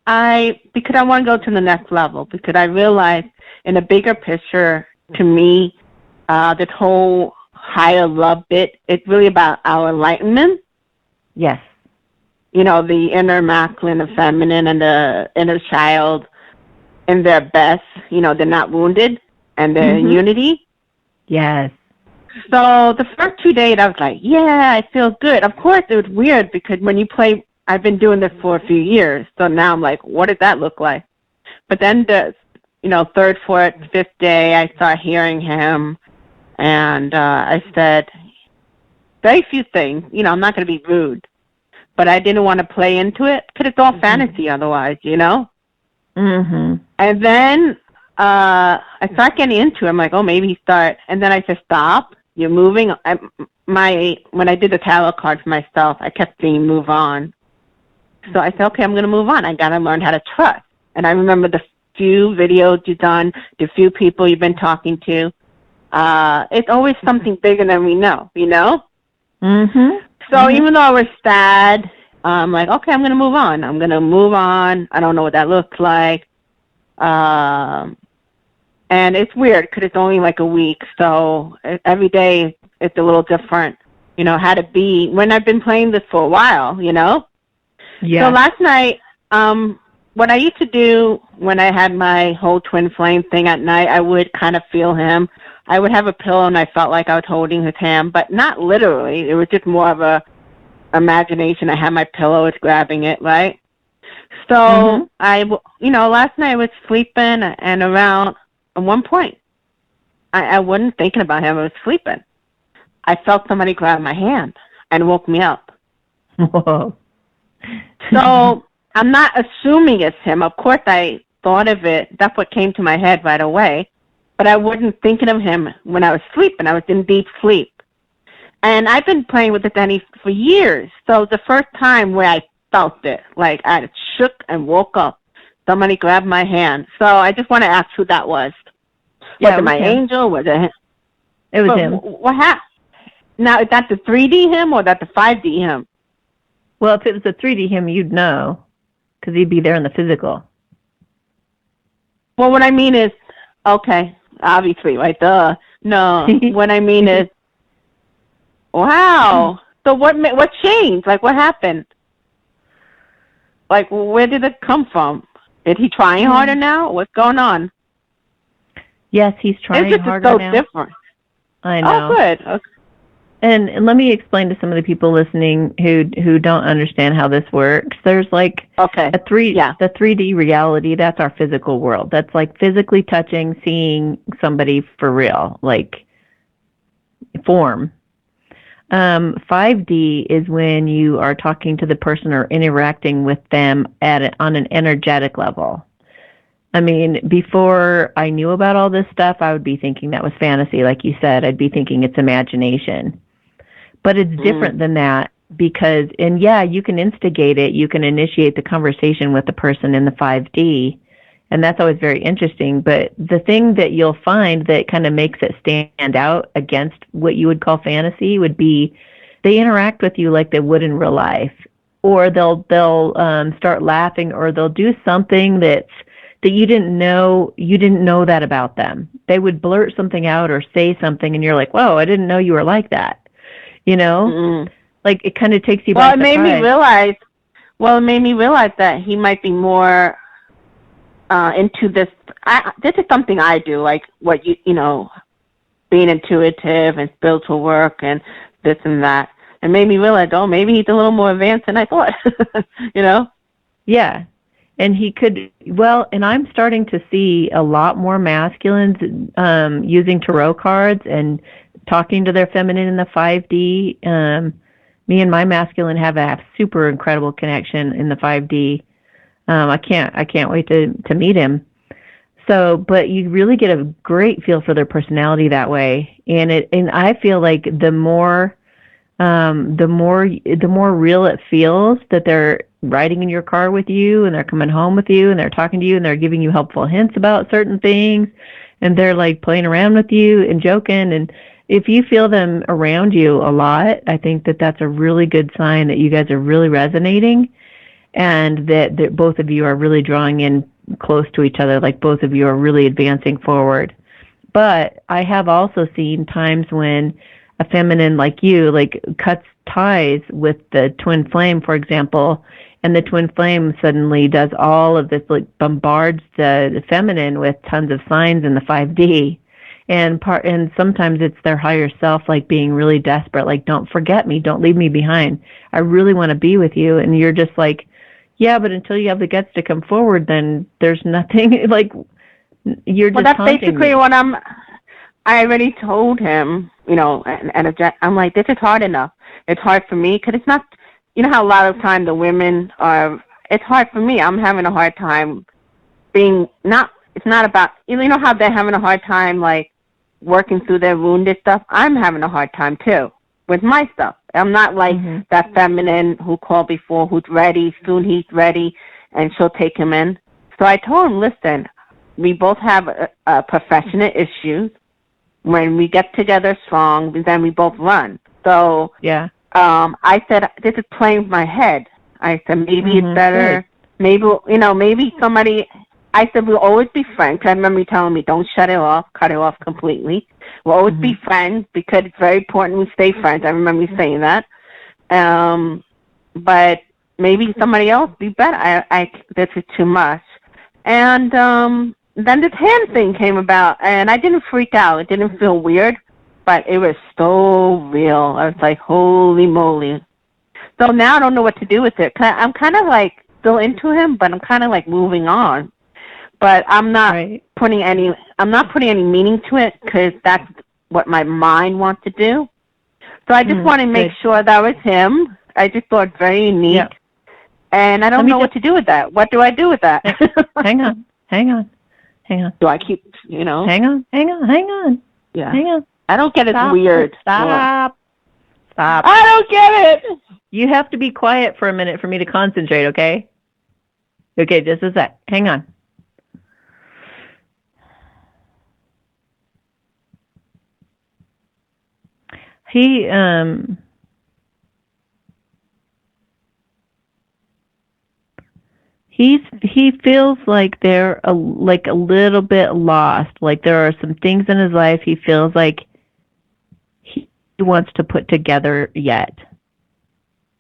because I want to go to the next level, because I realized in a bigger picture, to me, this whole higher love bit, it's really about our enlightenment. Yes. The inner masculine and feminine and the inner child in their best, they're not wounded and they're in unity. Yes. So the first 2 days I was like, yeah, I feel good. Of course it was weird because when you play, I've been doing this for a few years. So now I'm like, what does that look like? But then the, third, fourth, fifth day, I start hearing him and I said very few things. I'm not going to be rude, but I didn't want to play into it because it's all fantasy otherwise, Mm-hmm. And then I start getting into it. I'm like, oh, maybe he start. And then I said, stop. You're moving. When I did the tarot card for myself, I kept saying move on. So I said, okay, I'm going to move on. I got to learn how to trust. And I remember the few videos you've done, the few people you've been talking to. It's always something bigger than we know, Mm-hmm. So even though I was sad, I'm like, okay, I'm going to move on. I'm going to move on. I don't know what that looks like. And it's weird because it's only like a week. So every day it's a little different, how to be when I've been playing this for a while, Yeah. So last night, what I used to do when I had my whole twin flame thing at night, I would kind of feel him. I would have a pillow and I felt like I was holding his hand, but not literally. It was just more of a imagination. I had my pillow, it's grabbing it, right? So last night I was sleeping and around at one point, I wasn't thinking about him. I was sleeping. I felt somebody grab my hand and woke me up. Whoa. So I'm not assuming it's him. Of course I thought of it. That's what came to my head right away. But I wasn't thinking of him when I was sleeping. I was in deep sleep. And I've been playing with the Denny for years. So the first time where I felt it, like I shook and woke up, somebody grabbed my hand. So I just want to ask who that was. Was it my angel? Was it him? It was him. What happened? Now, is that the 3D him or is that the 5D him? Well, if it was the 3D him, you'd know because he'd be there in the physical. Well, what I mean is, okay, obviously, right? Duh. No, what I mean is, wow. So what changed? Like, what happened? Like, where did it come from? Is he trying harder now? What's going on? Yes, he's trying harder so now. Different. I know. Oh, good. Okay. And let me explain to some of the people listening who don't understand how this works. There's like the 3D reality. That's our physical world. That's like physically touching, seeing somebody for real, like form. 5D is when you are talking to the person or interacting with them on an energetic level. I mean, before I knew about all this stuff, I would be thinking that was fantasy, like you said. I'd be thinking it's imagination. But it's different than that because, and you can instigate it. You can initiate the conversation with the person in the 5D, and that's always very interesting. But the thing that you'll find that kind of makes it stand out against what you would call fantasy would be they interact with you like they would in real life, or they'll start laughing, or they'll do something that you didn't know that about them. They would blurt something out or say something, and you're like, "Whoa, I didn't know you were like that." Like it kind of takes you by surprise. It made me realize that he might be more into this. This is something I do, like what being intuitive and spiritual work and this and that. It made me realize, maybe he's a little more advanced than I thought. Yeah. And he could, well, and I'm starting to see a lot more masculines using tarot cards and talking to their feminine in the 5D. Me and my masculine have a super incredible connection in the 5D. I can't wait to meet him. So, but you really get a great feel for their personality that way. And I feel like the more real it feels that they're riding in your car with you and they're coming home with you and they're talking to you and they're giving you helpful hints about certain things and they're like playing around with you and joking. And if you feel them around you a lot, I think that that's a really good sign that you guys are really resonating and that both of you are really drawing in close to each other, like both of you are really advancing forward. But I have also seen times when a feminine like you like cuts ties with the twin flame, for example, and the twin flame suddenly does all of this, like bombards the feminine with tons of signs in the 5D. And sometimes it's their higher self like being really desperate, like don't forget me, don't leave me behind. I really want to be with you. And you're just like, yeah, but until you have the guts to come forward, then there's nothing like you're just. Well, that's basically me. What I already told him, you know, and I'm like, this is hard enough. It's hard for me because it's not, you know how a lot of time the women are, it's hard for me. I'm having a hard time being it's not about, you know how they're having a hard time like working through their wounded stuff? I'm having a hard time too with my stuff. I'm not like that feminine who called before, who's ready, soon he's ready, and she'll take him in. So I told him, listen, we both have professional issues. When we get together strong, then we both run. So yeah, I said, this is playing with my head. I said, maybe it's better. Good. Maybe, you know, maybe somebody, I said, we'll always be friends. I remember you telling me, don't shut it off, cut it off completely. We'll always be friends because it's very important we stay friends. I remember you saying that. But maybe somebody else be better. This is too much. And then this hand thing came about, and I didn't freak out. It didn't feel weird, but it was so real. I was like, holy moly. So now I don't know what to do with it. I'm kind of like still into him, but I'm kind of like moving on. But I'm not putting any meaning to it because that's what my mind wants to do. So I just want to make sure that was him. I just thought very unique. Yeah. And I don't know what to do with that. What do I do with that? Hang on. Do I keep, you know? Hang on. Yeah. Hang on. I don't get it. It's weird. Stop. I don't get it. You have to be quiet for a minute for me to concentrate, okay? Okay, just a sec. Hang on. He feels like they're a little bit lost. Like there are some things in his life he feels like he wants to put together yet.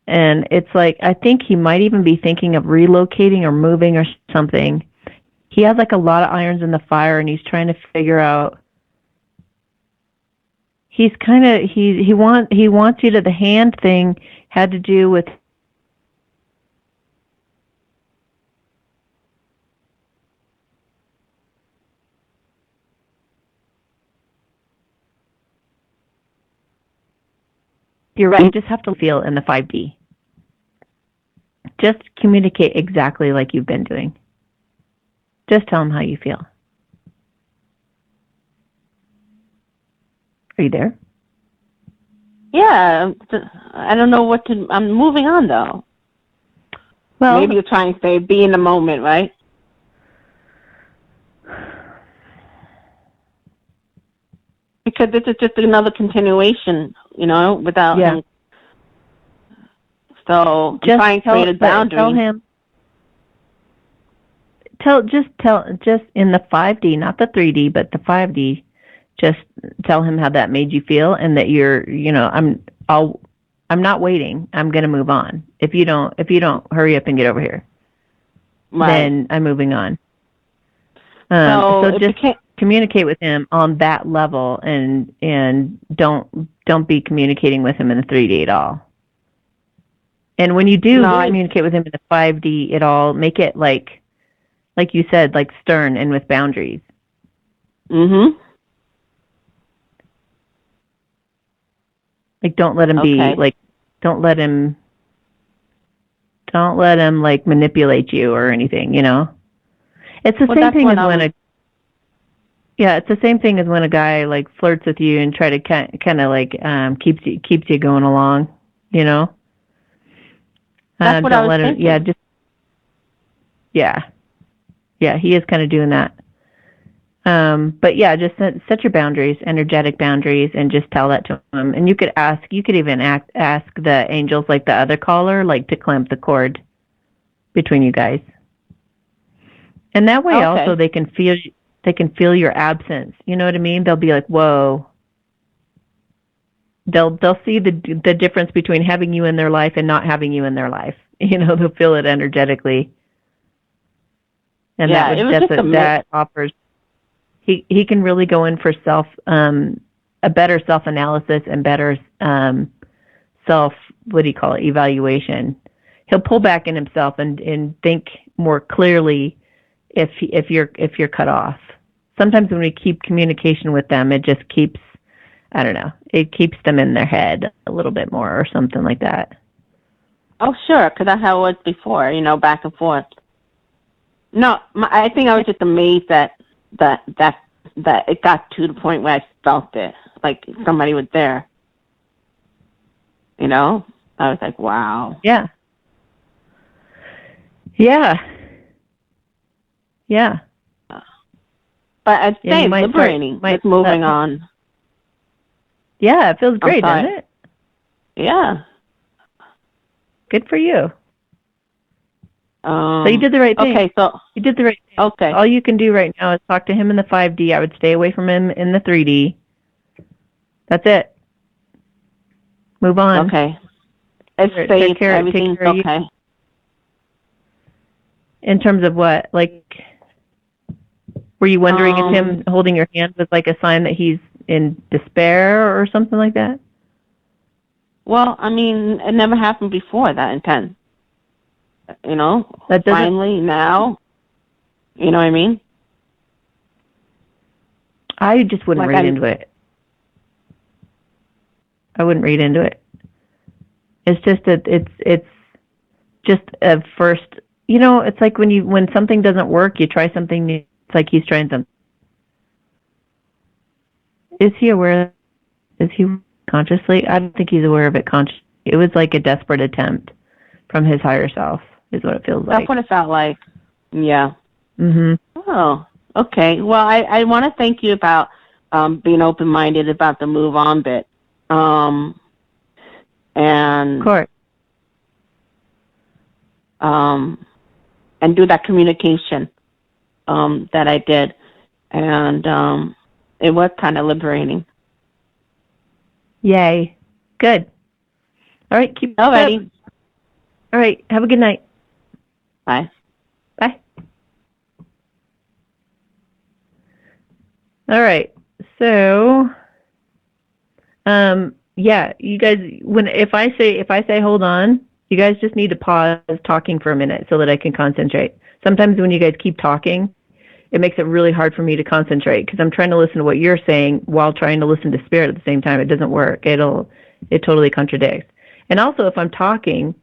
And it's like, I think he might even be thinking of relocating or moving or something. He has like a lot of irons in the fire and he's trying to figure out. He's kind of, he wants you to, the hand thing had to do with you're right. You just have to feel in the 5D. Just communicate exactly like you've been doing. Just tell them how you feel. Are you there? Yeah. I don't know what to... I'm moving on, though. Well, maybe you're trying to say be in the moment, right? Because this is just another continuation, you know, without him. So just trying to create a boundary. Tell him. Just in the 5D, not the 3D, but the 5D. Just tell him how that made you feel, and that you're, you know, I'm not waiting. I'm going to move on. If you don't hurry up and get over here, then I'm moving on. So just communicate with him on that level, and don't be communicating with him in the 3D at all. And when you do communicate with him in the 5D at all, make it like like you said, like stern and with boundaries. Mhm. Like don't let him be like don't let him like manipulate you or anything, you know? It's the same thing as it's the same thing as when a guy like flirts with you and try to kind of like keeps you going along, you know? That's what I was thinking. Yeah, he is kind of doing that. But yeah, just set your boundaries, energetic boundaries, and just tell that to him. And you could even ask the angels, like the other caller, like to clamp the cord between you guys. And that way, also they can feel your absence. You know what I mean? They'll be like, "Whoa." They'll see the difference between having you in their life and not having you in their life. You know, they'll feel it energetically. And that offers. He can really go in for a better self-analysis and better evaluation. He'll pull back in himself and think more clearly if you're cut off. Sometimes when we keep communication with them, it just keeps, I don't know, it keeps them in their head a little bit more or something like that. Oh, sure, because that's how it was before, you know, back and forth. No, I think I was just amazed that it got to the point where I felt it, like somebody was there. You know? I was like, wow. Yeah. Yeah. But I'd say liberating, like moving on. Yeah, it feels great, doesn't it? Yeah. Good for you. So you did the right thing. Okay, so you did the right thing. Okay. All you can do right now is talk to him in the 5D. I would stay away from him in the 3D. That's it. Move on. Okay. It's safe. Everything's okay. In terms of what? Like, were you wondering if him holding your hand was like a sign that he's in despair or something like that? Well, I mean, it never happened before, that intense. You know, finally now, you know what I mean? I just wouldn't read into it. I wouldn't read into it. It's just it's just a first, you know, it's like when something doesn't work, you try something new. It's like he's trying something. Is he aware? Is he consciously? I don't think he's aware of it consciously. It was like a desperate attempt from his higher self. Is what it feels like. That's what it felt like. Yeah. Mhm. Oh, okay. Well, I want to thank you about being open-minded about the move on bit. And of course. And do that communication that I did, and it was kind of liberating. Yay! Good. All right, keep. Alrighty. All right. Have a good night. Bye. Bye. All right. So, yeah, you guys, if I say hold on, you guys just need to pause talking for a minute so that I can concentrate. Sometimes when you guys keep talking, it makes it really hard for me to concentrate because I'm trying to listen to what you're saying while trying to listen to spirit at the same time. It doesn't work. It totally contradicts. And also, if I'm talking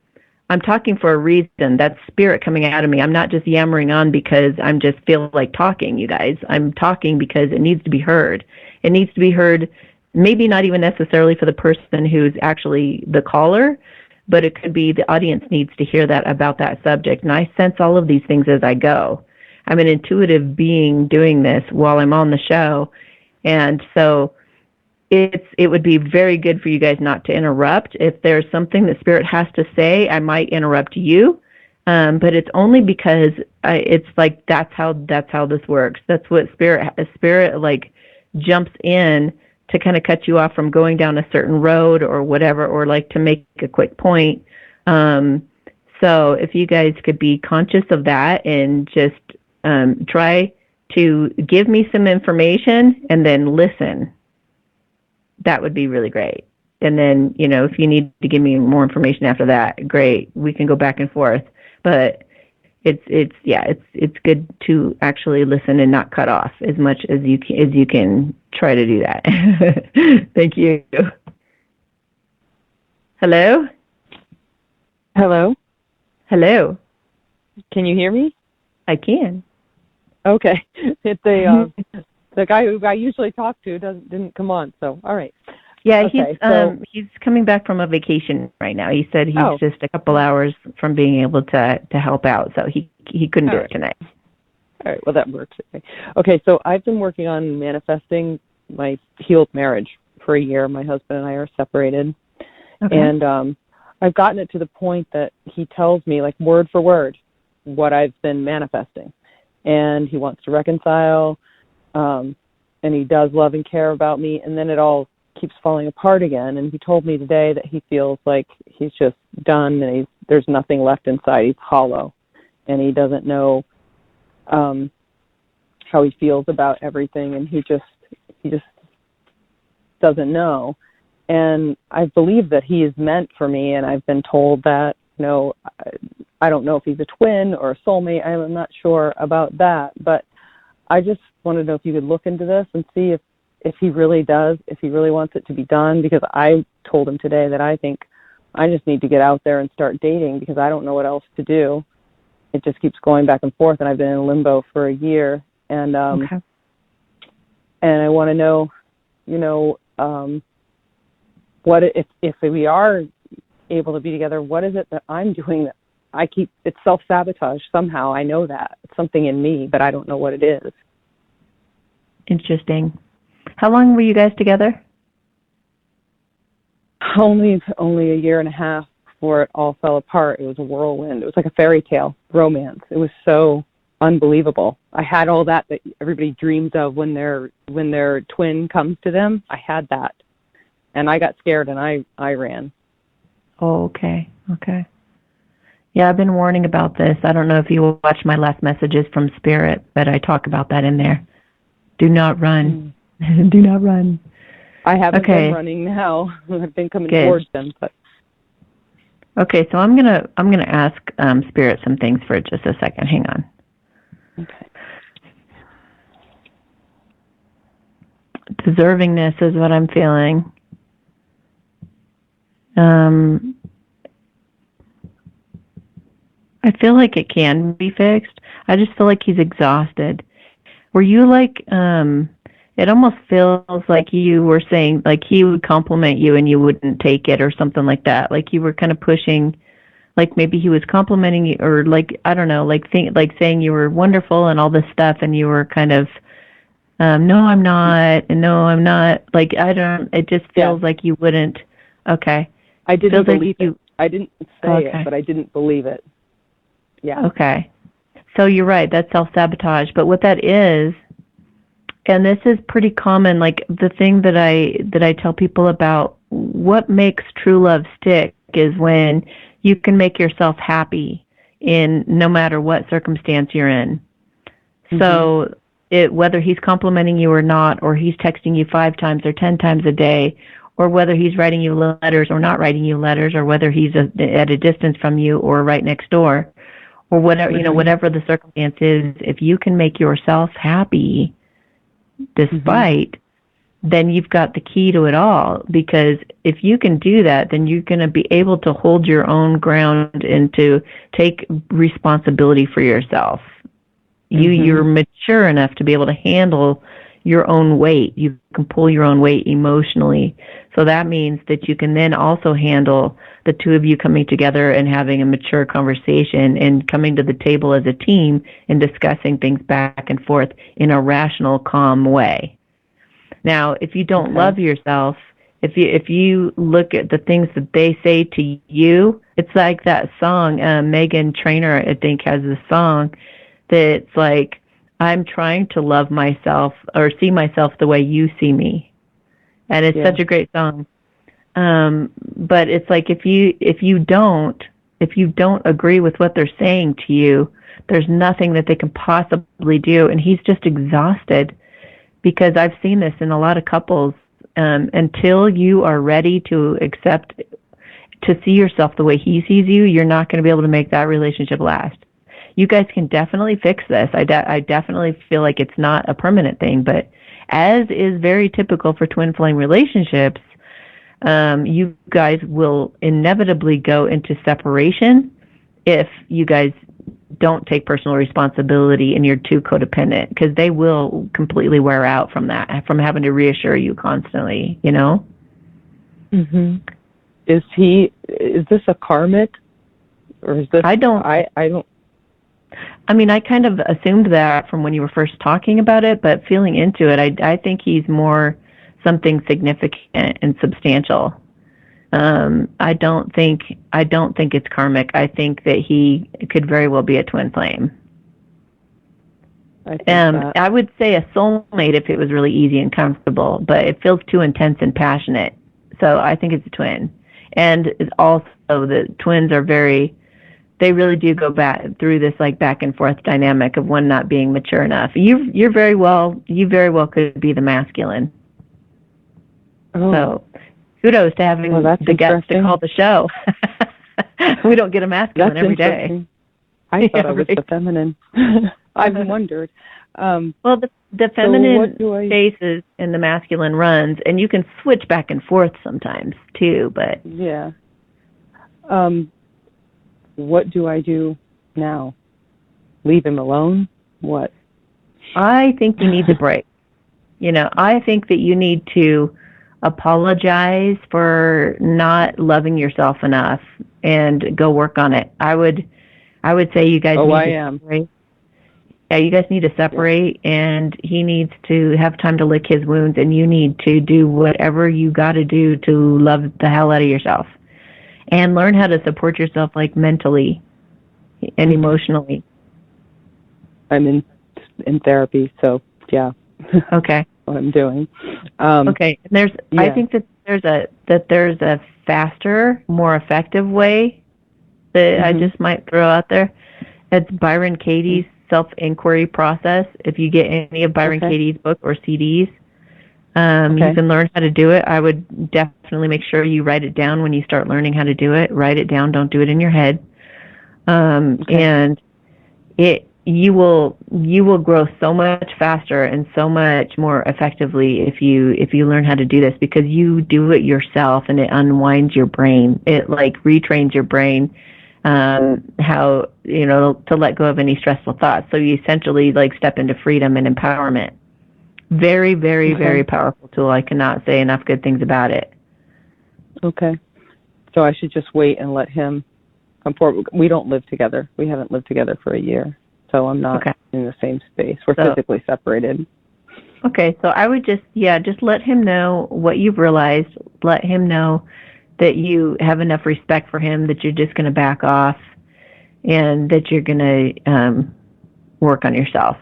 for a reason. That's spirit coming out of me. I'm not just yammering on because I'm just feel like talking, you guys. I'm talking because it needs to be heard. It needs to be heard, maybe not even necessarily for the person who's actually the caller, but it could be the audience needs to hear that about that subject. And I sense all of these things as I go. I'm an intuitive being doing this while I'm on the show. And so it would be very good for you guys not to interrupt. If there's something that spirit has to say, I might interrupt you, but it's only because it's like that's how this works. That's what spirit like jumps in to kind of cut you off from going down a certain road or whatever, or like to make a quick point. So if you guys could be conscious of that and just try to give me some information and then listen. That would be really great. And then, you know, if you need to give me more information after that, great. We can go back and forth. But it's good to actually listen and not cut off as much as you can try to do that. Thank you. Hello? Hello? Hello. Can you hear me? I can. Okay. It's the guy who I usually talk to didn't come on, so all right. Yeah, okay, he's coming back from a vacation right now. He said he's just a couple hours from being able to help out, so he couldn't do it tonight. All right, well that works. Okay, so I've been working on manifesting my healed marriage for a year. My husband and I are separated. Okay. And I've gotten it to the point that he tells me, like, word for word, what I've been manifesting. And he wants to reconcile, and he does love and care about me, and then it all keeps falling apart again. And he told me today that he feels like he's just done, and there's nothing left inside. He's hollow, and he doesn't know how he feels about everything, and he just doesn't know. And I believe that he is meant for me, and I've been told that, I don't know if he's a twin or a soulmate. I'm not sure about that, but I just want to know if you could look into this and see if he really does, if he really wants it to be done, because I told him today that I think I just need to get out there and start dating because I don't know what else to do. It just keeps going back and forth, and I've been in limbo for a year, and and I want to know, what if we are able to be together, what is it that I'm doing that it's self-sabotage somehow. I know that. It's something in me, but I don't know what it is. Interesting. How long were you guys together? Only a year and a half before it all fell apart. It was a whirlwind. It was like a fairy tale romance. It was so unbelievable. I had all that everybody dreams of when their twin comes to them. I had that. And I got scared and I ran. Oh, okay. Okay. Yeah, I've been warning about this. I don't know if you will watch my last messages from Spirit, but I talk about that in there. Do not run. Do not run. I haven't been running now. I've been coming towards them. But. Okay, so I'm gonna ask Spirit some things for just a second. Hang on. Okay. Deservingness is what I'm feeling. I feel like it can be fixed. I just feel like he's exhausted. Were you like, it almost feels like you were saying, like he would compliment you and you wouldn't take it or something like that. Like you were kind of pushing, like maybe he was complimenting you or like, I don't know, like saying you were wonderful and all this stuff and you were kind of, no, I'm not, and no, I'm not. Like, it just feels like you wouldn't. Okay. I didn't believe it. I didn't say it, but I didn't believe it. Yeah. Okay. So you're right. That's self-sabotage. But what that is, and this is pretty common, like the thing that I tell people about what makes true love stick is when you can make yourself happy in no matter what circumstance you're in. Mm-hmm. So whether he's complimenting you or not, or he's texting you 5 times or 10 times a day, or whether he's writing you letters or not writing you letters, or whether he's at a distance from you or right next door, or whatever, whatever the circumstance is, if you can make yourself happy despite, then you've got the key to it all. Because if you can do that, then you're going to be able to hold your own ground and to take responsibility for yourself. You're mature enough to be able to handle your own weight. You can pull your own weight emotionally. So that means that you can then also handle the two of you coming together and having a mature conversation and coming to the table as a team and discussing things back and forth in a rational, calm way. Now, if you don't love yourself, if you look at the things that they say to you, it's like that song, Meghan Trainor, I think, has this song that's like, I'm trying to love myself or see myself the way you see me. And it's such a great song. But it's like if you don't agree with what they're saying to you, there's nothing that they can possibly do. And he's just exhausted, because I've seen this in a lot of couples. Until you are ready to accept, to see yourself the way he sees you, you're not going to be able to make that relationship last. you guys can definitely fix this. I definitely feel like it's not a permanent thing, but as is very typical for twin flame relationships, you guys will inevitably go into separation if you guys don't take personal responsibility and you're too codependent, because they will completely wear out from that, from having to reassure you constantly, you know? Mm-hmm. Is this a karmic? Or is this... I don't... I mean, I kind of assumed that from when you were first talking about it, but feeling into it, I think he's more something significant and substantial. I don't think it's karmic. I think that he could very well be a twin flame. I would say a soulmate if it was really easy and comfortable, but it feels too intense and passionate. So I think it's a twin. And it's also the twins are they really do go back through this like back and forth dynamic of one not being mature enough. You very well could be the masculine. Oh. So kudos to having the guts to call the show. We don't get a masculine every day. I thought I was the feminine. I've wondered. Well, the feminine faces and the masculine runs, and you can switch back and forth sometimes too. But yeah. What do I do now? Leave him alone? What? I think you need to break. I think that you need to apologize for not loving yourself enough and go work on it. I would say you guys need to separate. Yeah, you guys need to separate, and he needs to have time to lick his wounds, and you need to do whatever you got to do to love the hell out of yourself and learn how to support yourself, like mentally and emotionally. I'm in therapy, so yeah. Okay. What I'm doing. Okay. I think that there's a faster, more effective way that I just might throw out there. It's Byron Katie's self-inquiry process. If you get any of Byron Katie's book or CDs, you can learn how to do it. I would definitely make sure you write it down when you start learning how to do it. Write it down. Don't do it in your head. And you will grow so much faster and so much more effectively if you learn how to do this, because you do it yourself and it unwinds your brain. It like retrains your brain how to let go of any stressful thoughts. So you essentially like step into freedom and empowerment. Very, very, very powerful tool. I cannot say enough good things about it. Okay. So I should just wait and let him come forward. We don't live together. We haven't lived together for a year. So I'm not in the same space. We're physically separated. Okay. So I would just let him know what you've realized. Let him know that you have enough respect for him that you're just going to back off and that you're going to work on yourself.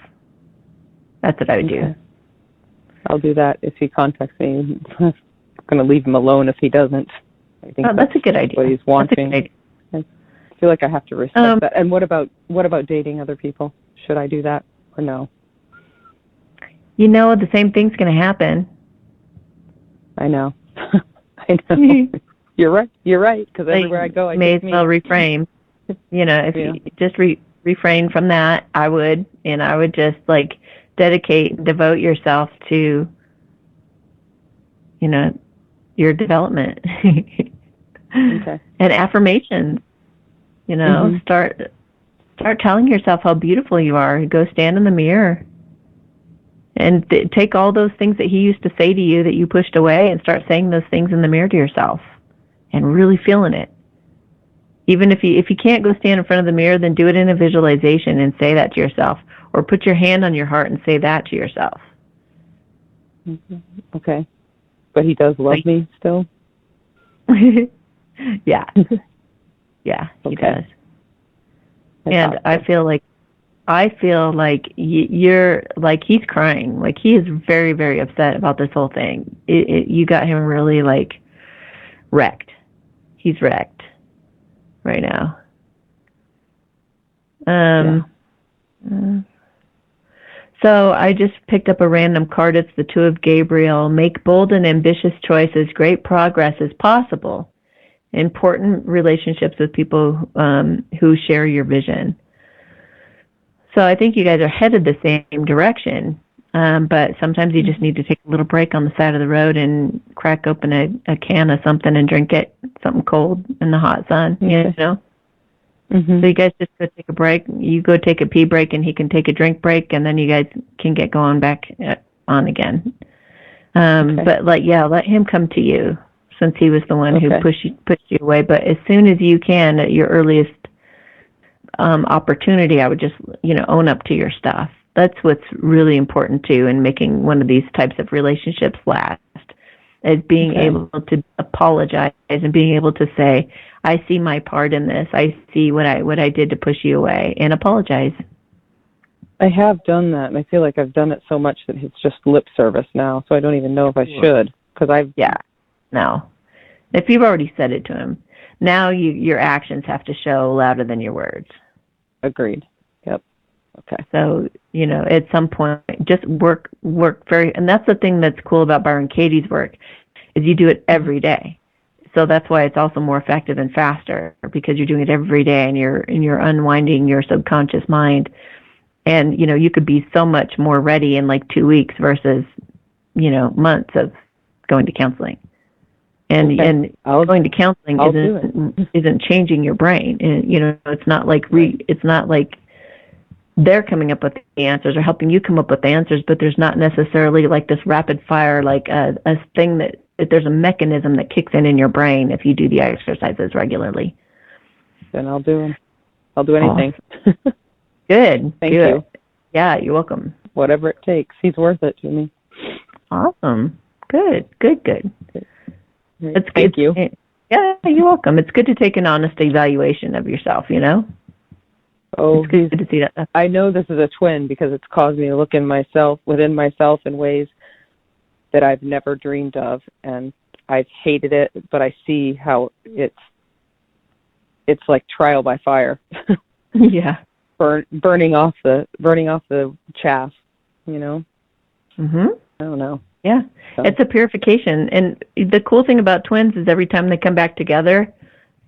That's what I would do. I'll do that if he contacts me. I'm going to leave him alone if he doesn't. I think that's a good idea. What he's wanting. I feel like I have to respect that. And what about dating other people? Should I do that or no? The same thing's going to happen. I know. I know. You're right. Because everywhere I go, I may as well refrain. If you just refrain from that, I would just like dedicate and devote yourself to, your development. Okay. And affirmations. Start telling yourself how beautiful you are. Go stand in the mirror and take all those things that he used to say to you that you pushed away and start saying those things in the mirror to yourself and really feeling it. Even if you can't go stand in front of the mirror, then do it in a visualization and say that to yourself, or put your hand on your heart and say that to yourself. Okay. But he does love me still? Yeah. Yeah, he does. And I feel like you're like, he's crying. Like, he is very, very upset about this whole thing. You got him really like wrecked. He's wrecked right now. So I just picked up a random card. It's the Two of Gabriel. Make bold and ambitious choices. Great progress is possible. Important relationships with people who share your vision. So I think you guys are headed the same direction. But sometimes you just need to take a little break on the side of the road and crack open a can of something and drink it, something cold in the hot sun, you know? So you guys just go take a break. You go take a pee break, and he can take a drink break, and then you guys can get going back on again. But let him come to you, since he was the one who pushed you away. But as soon as you can, at your earliest opportunity, I would just own up to your stuff. That's what's really important too in making one of these types of relationships last, is being able to apologize and being able to say, I see my part in this. I see what I did to push you away, and apologize. I have done that, and I feel like I've done it so much that it's just lip service now, so I don't even know if I should, because no. If you've already said it to him, now your actions have to show louder than your words. Agreed. Yep. Okay. So, at some point, just work very, and that's the thing that's cool about Byron Katie's work, is you do it every day. So that's why it's also more effective and faster, because you're doing it every day, and you're unwinding your subconscious mind. And, you could be so much more ready in like 2 weeks versus, months of going to counseling. And going to counseling isn't changing your brain. And, it's not like they're coming up with the answers or helping you come up with the answers, but there's not necessarily like this rapid fire, like a thing that there's a mechanism that kicks in your brain if you do the exercises regularly. Then I'll do them. I'll do anything. Oh. Good. Thank you. Yeah, you're welcome. Whatever it takes. He's worth it to me. Awesome. Good. Thank you. Yeah, you're welcome. It's good to take an honest evaluation of yourself, Oh, it's good to see that. I know this is a twin because it's caused me to look within myself in ways that I've never dreamed of, and I've hated it, but I see how it's like trial by fire. Yeah. Burning off the chaff, Mhm. I don't know. Yeah. So. It's a purification, and the cool thing about twins is every time they come back together,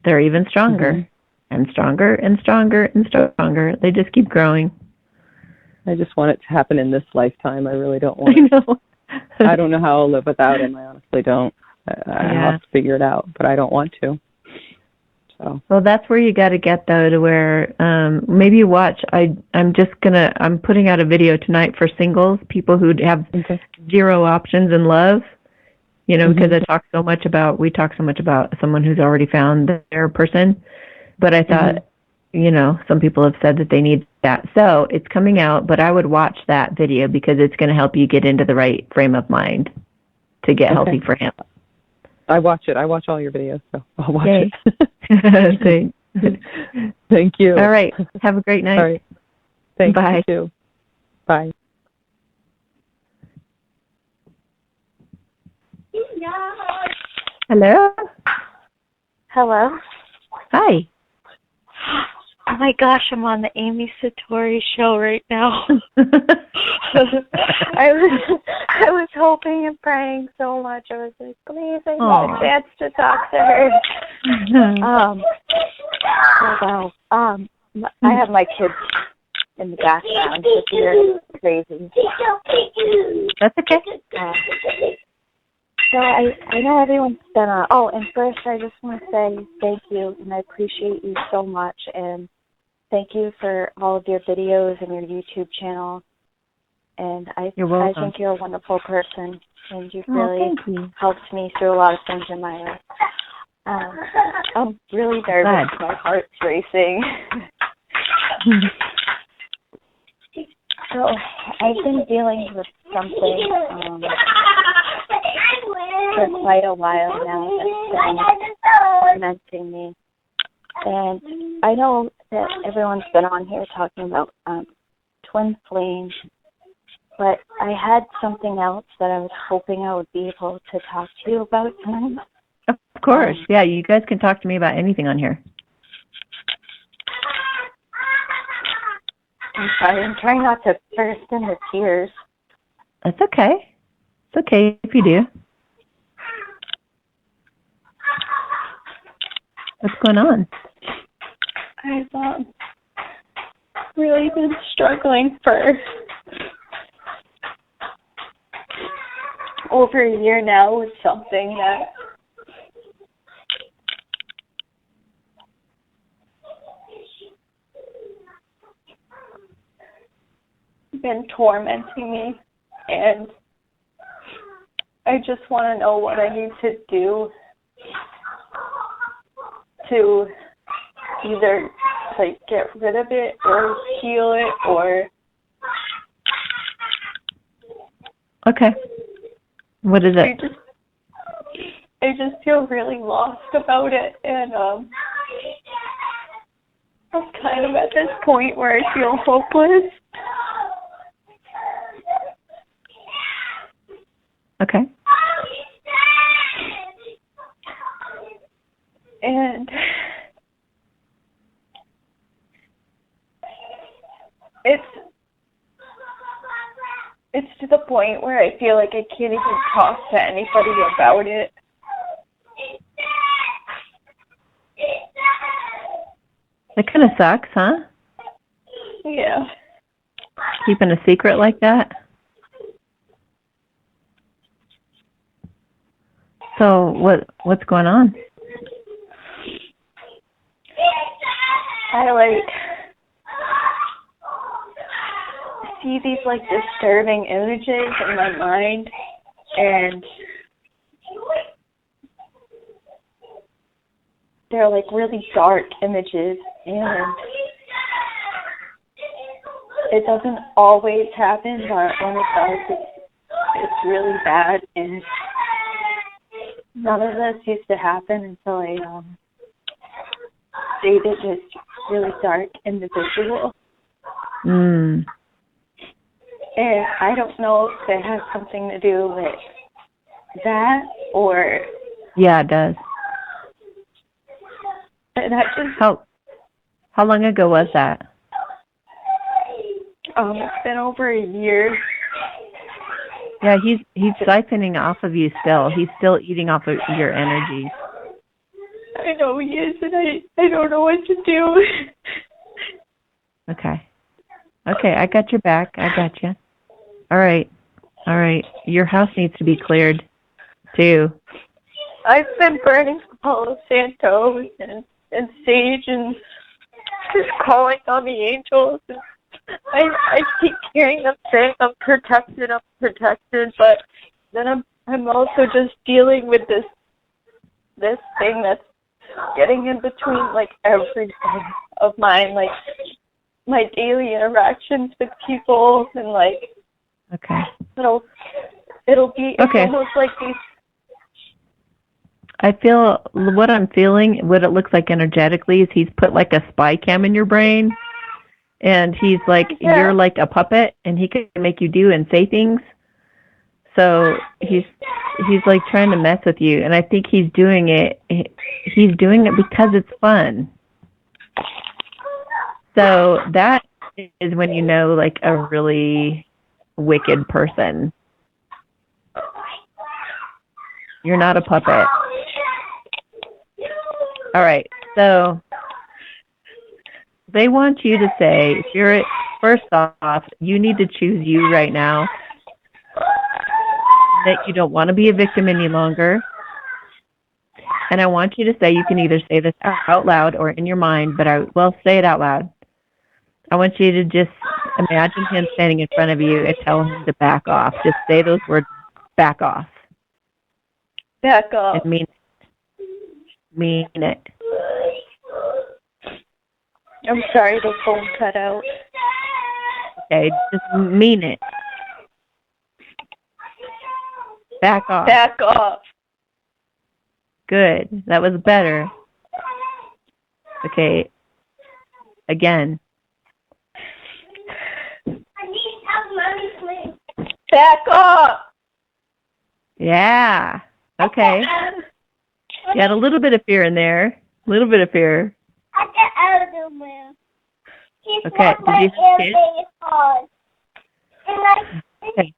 they're even stronger. And stronger and stronger and stronger. They just keep growing. I just want it to happen in this lifetime. I really don't want it. I know. I don't know how I'll live without him. I honestly don't. I have to figure it out, but I don't want to. So. Well, that's where you got to get, though, to where maybe you watch. I'm putting out a video tonight for singles, people who have zero options in love. Because we talk so much about someone who's already found their person. But I thought, some people have said that they need that. So it's coming out, but I would watch that video because it's going to help you get into the right frame of mind to get healthy for him. I watch it. I watch all your videos, so I'll watch it. Thank you. All right. Have a great night. All right. Thank Bye. you too. Bye. Hello? Hello? Hi. Oh my gosh, I'm on the Amy Satori show right now. I was hoping and praying so much. I was like, please, I get a chance to talk to her. I have my kids in the background if you're crazy. That's okay. So I know everyone's been on. Oh, and first I just want to say thank you, and I appreciate you so much, and thank you for all of your videos and your YouTube channel. And I think you're a wonderful person, and you've really helped me through a lot of things in my life. I'm really nervous. My heart's racing. So I've been dealing with something for quite a while now that's been tormenting me. And I know that everyone's been on here talking about twin flames, but I had something else that I was hoping I would be able to talk to you about tonight. Of course. Yeah, you guys can talk to me about anything on here. I'm sorry, I'm trying not to burst into tears. That's okay. It's okay if you do. What's going on? really been struggling for over a year now with something that been tormenting me, and I just want to know what I need to do to either like get rid of it or heal it or. Okay. What is it? I just feel really lost about it, and I'm kind of at this point where I feel hopeless. Okay. And it's to the point where I feel like I can't even talk to anybody about it. That kind of sucks, huh? Yeah. Keeping a secret like that? So what's going on? I see these disturbing images in my mind, and they're really dark images, and it doesn't always happen, but when it does, it's really bad, and none of this used to happen until I dated this really dark individual. Mm. And I don't know if it has something to do with that or... Yeah, it does. And I just... How long ago was that? It's been over a year. Yeah, he's siphoning off of you still. He's still eating off of your energy. I know he is, and I don't know what to do. Okay. Okay, I got your back. I got you. All right. Your house needs to be cleared, too. I've been burning Palo Santo and sage and just calling on the angels. And I keep hearing them saying I'm protected, but then I'm also just dealing with this thing that's getting in between everything of mine, my daily interactions with people, and okay. It'll be okay. almost like these. I feel what I'm feeling, what it looks like energetically is he's put a spy cam in your brain, and he's you're like a puppet, and he can make you do and say things. So he's trying to mess with you, and I think he's doing it. He's doing it because it's fun. So that is when you know a really wicked person. You're not a puppet. All right. So they want you to say, first off, you need to choose you right now. That you don't want to be a victim any longer. And I want you to say, you can either say this out loud or in your mind, but say it out loud. I want you to just imagine him standing in front of you and tell him to back off. Just say those words, back off. Back off. And mean it. I'm sorry, the phone cut out. Okay, just mean it. Back off. Back off. Good. That was better. Okay. Again. Back off. Yeah. Okay. You had a little bit of fear in there. A little bit of fear. Okay. Did you have kids? Okay.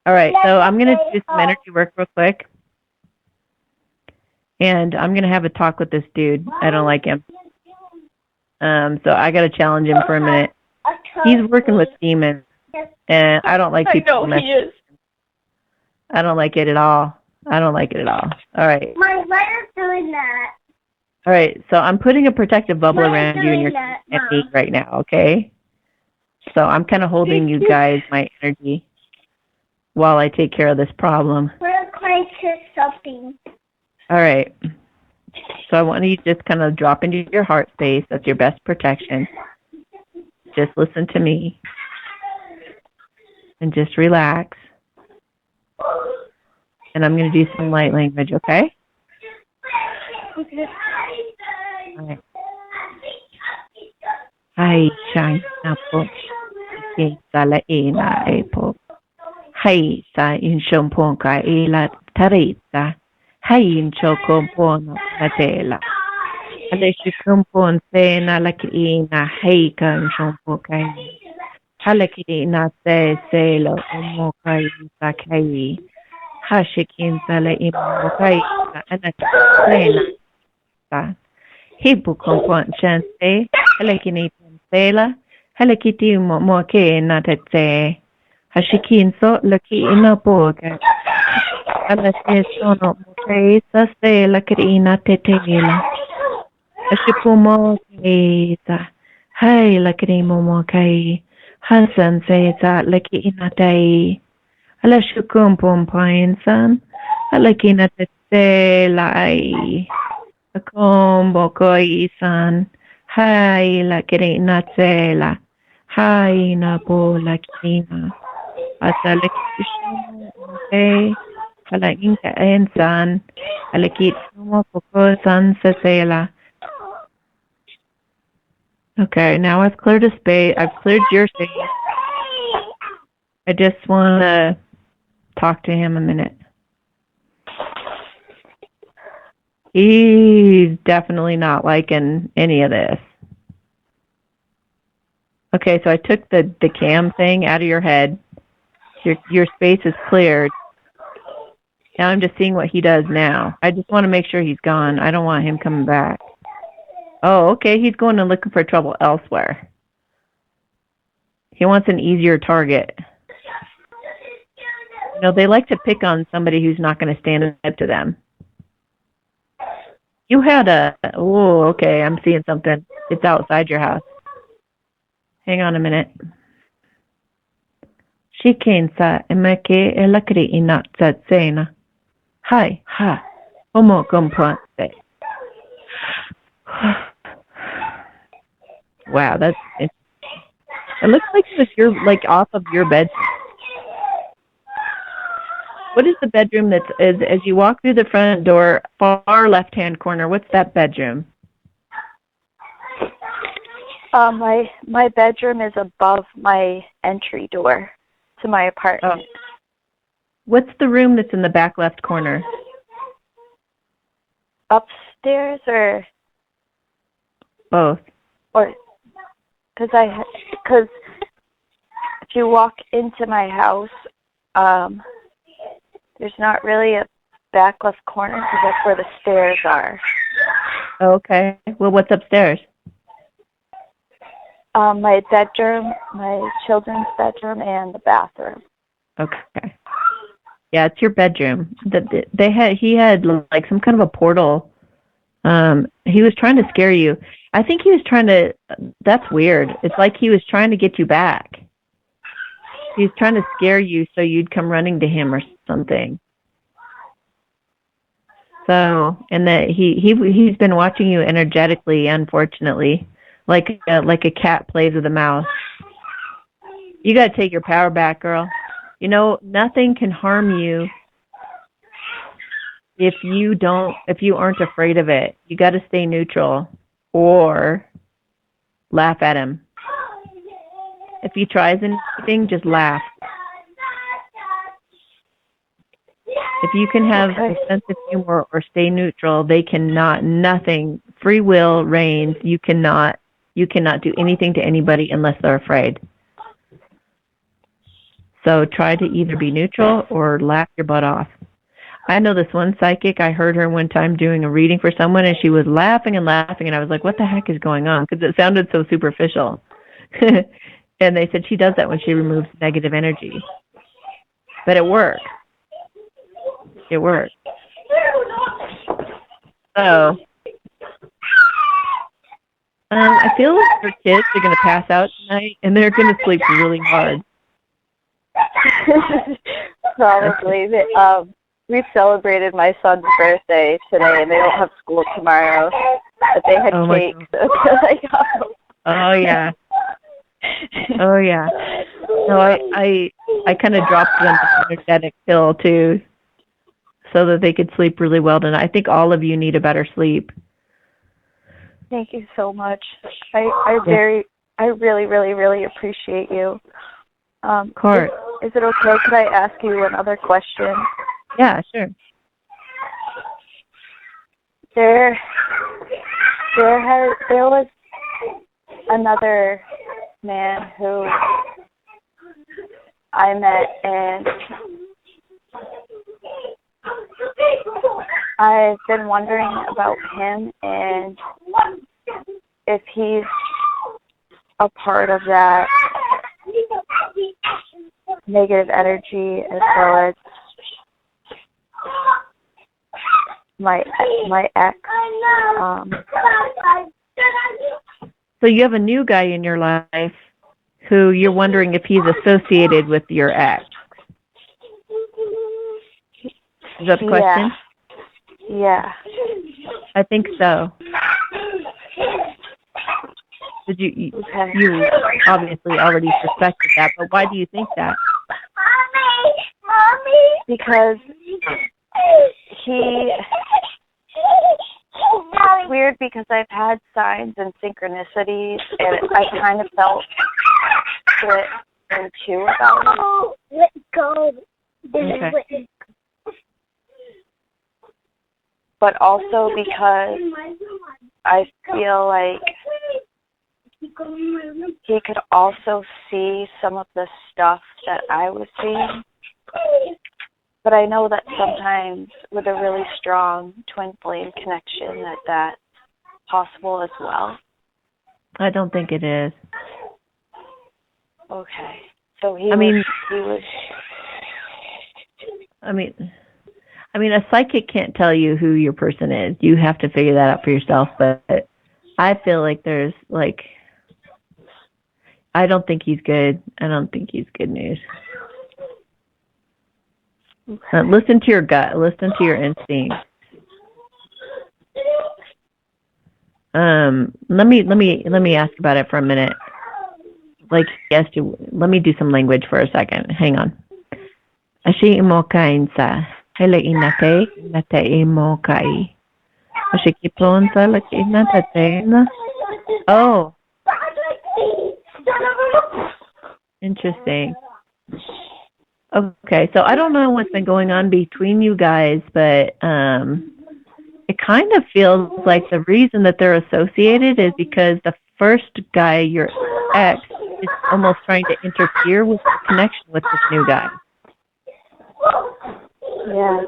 All right. So I'm going to do some energy work real quick. And I'm going to have a talk with this dude. I don't like him. So I got to challenge him for a minute. He's working with demons, and I don't like people. I know he is. I don't like it at all. I don't like it at all. All right. My letter's doing that. All right. So I'm putting a protective bubble around you and your energy right now. Okay. So I'm kind of holding you guys, my energy, while I take care of this problem. We're going to something. All right. So I want you to just kind of drop into your heart space. That's your best protection. Just listen to me. And just relax. And I'm going to do some light language, okay? Okay. All right. Hi, China po. Sala ina epo. Hi, sa in shomponka ila tarita. Hi, in chokompono natela. Aleshi kompon se na lakina hey kan shompokai. Halakina se selo omokai sakai. Hashikin sala imokai anakina. Hibu kompon chance. Halakini sela. Halakiti moke natate. Hashikin so laki inapoga. Alate sono moke sa se lakina tetela. Ashipumo keita. Hai lakini momokai. Hansan seza laki inatai. Alashukum pompainsan. Alakina tetela. Akombo koisan. Hai lakini natsela. Hai na po lakina. Asalakishmo okay. Alakinka ensan. Alakit mo pokosan sasela. Okay, now I've cleared a space. I've cleared your space. I just want to talk to him a minute. He's definitely not liking any of this. Okay, so I took the cam thing out of your head. Your space is cleared. Now I'm just seeing what he does now. I just want to make sure he's gone. I don't want him coming back. Oh, okay, he's going and looking for trouble elsewhere. He wants an easier target. You know, they like to pick on somebody who's not going to stand up to them. You had oh, okay, I'm seeing something. It's outside your house. Hang on a minute. Shikensa emeke elakri ina tsatsena. Hi, ha. Omo komponse. Wow, that's it. It looks like you're like off of your bedroom. What is the bedroom that's as you walk through the front door, far left-hand corner? What's that bedroom? My bedroom is above my entry door to my apartment. Oh. What's the room that's in the back left corner? Upstairs or both? Or because if you walk into my house, there's not really a back left corner because that's where the stairs are. Okay. Well, what's upstairs? My bedroom, my children's bedroom, and the bathroom. Okay. Yeah, it's your bedroom. He had like some kind of a portal. He was trying to scare you. I think he was trying to. That's weird. It's like he was trying to get you back. He was trying to scare you so you'd come running to him or something. So, and that he's been watching you energetically, unfortunately, like a cat plays with a mouse. You got to take your power back, girl. You know, nothing can harm you if you aren't afraid of it. You got to stay neutral or laugh at him. If he tries anything, just laugh. If you can have a sense of humor or stay neutral, nothing. Free will reigns. You cannot do anything to anybody unless they're afraid. So try to either be neutral or laugh your butt off. I know this one psychic. I heard her one time doing a reading for someone, and she was laughing and laughing, and I was like, what the heck is going on? Because it sounded so superficial. And they said she does that when she removes negative energy. But it works. It works. So, I feel like her kids are going to pass out tonight, and they're going to sleep really hard. Probably. We celebrated my son's birthday today, and they don't have school tomorrow. But they had cake, so I got them. Oh yeah. Oh yeah. No, I kind of dropped them an energetic pill too, so that they could sleep really well tonight. I think all of you need a better sleep. Thank you so much. I really, really, really appreciate you. Of course. Is it okay? Could I ask you another question? Yeah, sure. There was another man who I met, and I've been wondering about him and if he's a part of that negative energy, as well as my ex. So you have a new guy in your life who you're wondering if he's associated with your ex. Is that the question? Yeah. I think so. Did you obviously already suspected that, but why do you think that? Because it's weird, because I've had signs and synchronicities, and I kind of felt split in two about it. Oh, let go. Okay. But also because I feel like he could also see some of the stuff that I was seeing. But I know that sometimes with a really strong twin flame connection that's possible as well. I don't think it is. Okay. So he I mean, a psychic can't tell you who your person is. You have to figure that out for yourself. But I feel like there's, I don't think he's good. I don't think he's good news. Listen to your gut. Listen to your instinct. Let me ask about it for a minute. Yes, let me do some language for a second. Hang on. Ashi imokainsa. Hele inake nate imokai. Ashi kiplonsa like inatate. Oh. Interesting. Okay, so I don't know what's been going on between you guys, but it kind of feels like the reason that they're associated is because the first guy, your ex, is almost trying to interfere with the connection with this new guy. Yeah.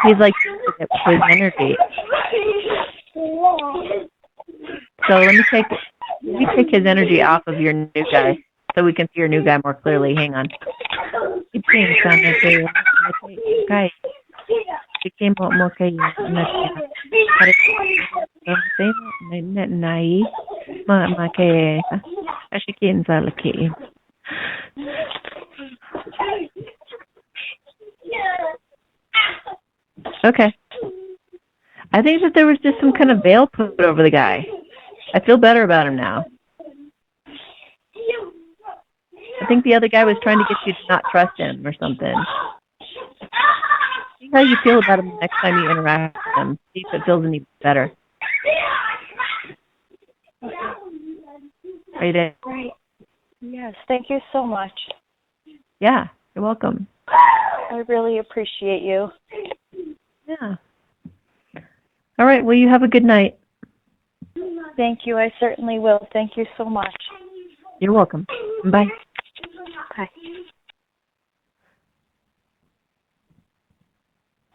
He's like using it with his energy. So let me take his energy off of your new guy so we can see your new guy more clearly. Hang on. Okay. I think that there was just some kind of veil put over the guy. I feel better about him now. I think the other guy was trying to get you to not trust him or something. See how you feel about him the next time you interact with him. See if it feels any better. Are you there? Right. Yes, thank you so much. Yeah, you're welcome. I really appreciate you. Yeah. All right, well, you have a good night. Thank you, I certainly will. Thank you so much. You're welcome. Bye. Bye.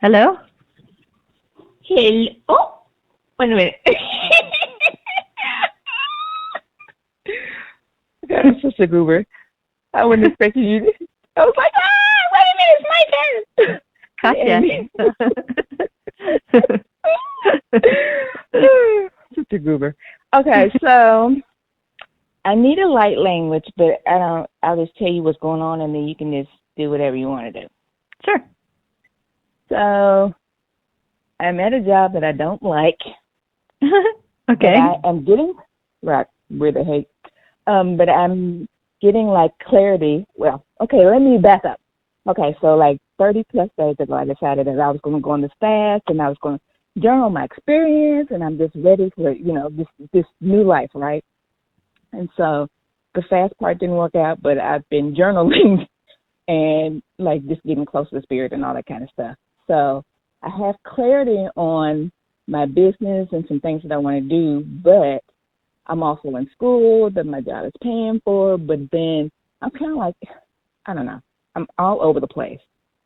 Hello? Hello. Oh, wait a minute. That's such a goober. I wasn't expecting you. I was like, wait a minute, it's my turn. Gotcha. Such a goober. Okay, so I need a light language, but I'll just tell you what's going on, and then you can just do whatever you want to do. Sure. So I'm at a job that I don't like. Okay. I'm getting right where the heck. But I'm getting like clarity. Well, okay, let me back up. Okay, so like 30 plus days ago, I decided that I was going to go on this fast, and I was going to journal my experience, and I'm just ready for this new life, right? And so the fast part didn't work out, but I've been journaling and like just getting close to the spirit and all that kind of stuff. So I have clarity on my business and some things that I want to do, but I'm also in school that my job is paying for, but then I'm kind of like, I don't know, I'm all over the place.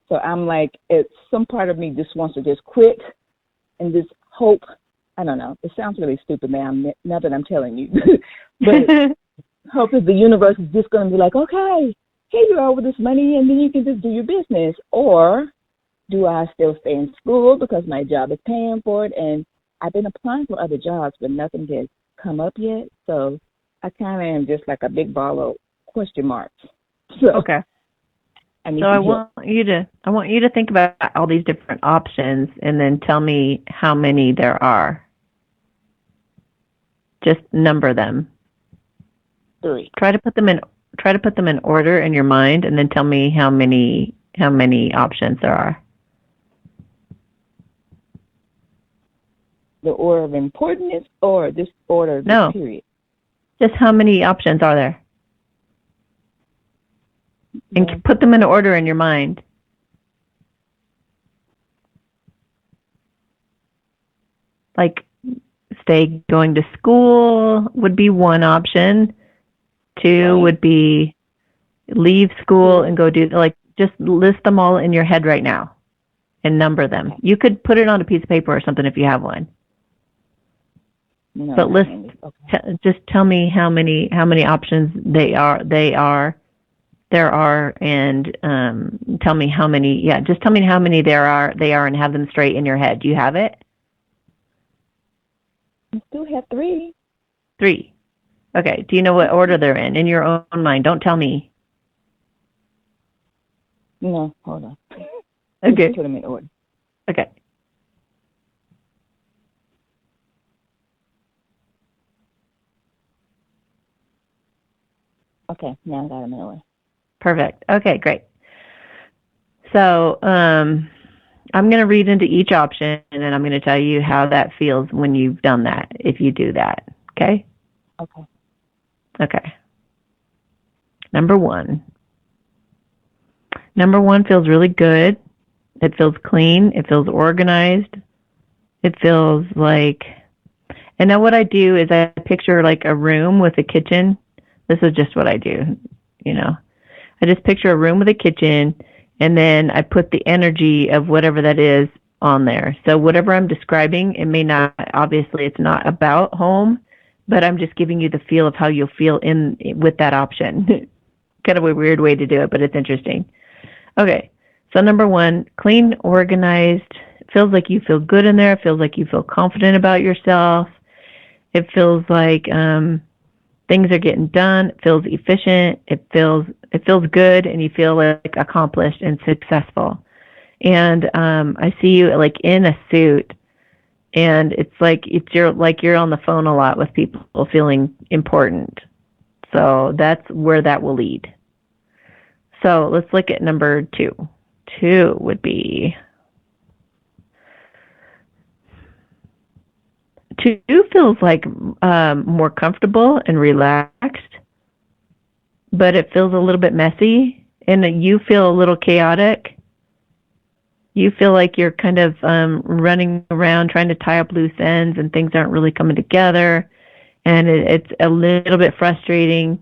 So I'm like, it's some part of me just wants to just quit and just hope. I don't know. It sounds really stupid now that I'm telling you. But hope that the universe is just going to be like, okay, here you are with this money, and then you can just do your business. Or do I still stay in school because my job is paying for it? And I've been applying for other jobs, but nothing has come up yet. So I kind of am just like a big ball of question marks. So, okay. I want you to think about all these different options and then tell me how many there are. Just number them. 3. Try to put them in order in your mind, and then tell me how many options there are. The order of importance, or this order? No. Period. Just how many options are there? And put them in order in your mind. Like, stay going to school would be one option. 2 would be leave school and go do, like, just list them all in your head right now and number them. You could put it on a piece of paper or something if you have one. No, but just tell me how many options there are, and tell me how many. Yeah, just tell me how many they are, and have them straight in your head. Do you have it? I still have 3. 3. Okay. Do you know what order they're in your own mind? Don't tell me. No, hold on. Okay. Put them in order. Okay. Okay, now I got them in order. Perfect. Okay, great. So I'm going to read into each option, and then I'm going to tell you how that feels when you've done that, if you do that. Okay? Okay. Okay. Number 1. Number 1 feels really good. It feels clean. It feels organized. It feels like... And now what I do is I picture like a room with a kitchen. This is just what I do, I just picture a room with a kitchen, and then I put the energy of whatever that is on there. So whatever I'm describing, it may not, obviously it's not about home, but I'm just giving you the feel of how you'll feel with that option. Kind of a weird way to do it, but it's interesting. Okay, so number 1, clean, organized. It feels like you feel good in there. It feels like you feel confident about yourself. It feels like things are getting done. It feels efficient. It feels good, and you feel like accomplished and successful. And I see you like in a suit, and it's like you're on the phone a lot with people, feeling important. So that's where that will lead. So let's look at number 2. 2 would be 2 feels like more comfortable and relaxed, but it feels a little bit messy, and you feel a little chaotic. You feel like you're kind of running around trying to tie up loose ends, and things aren't really coming together, and it's a little bit frustrating.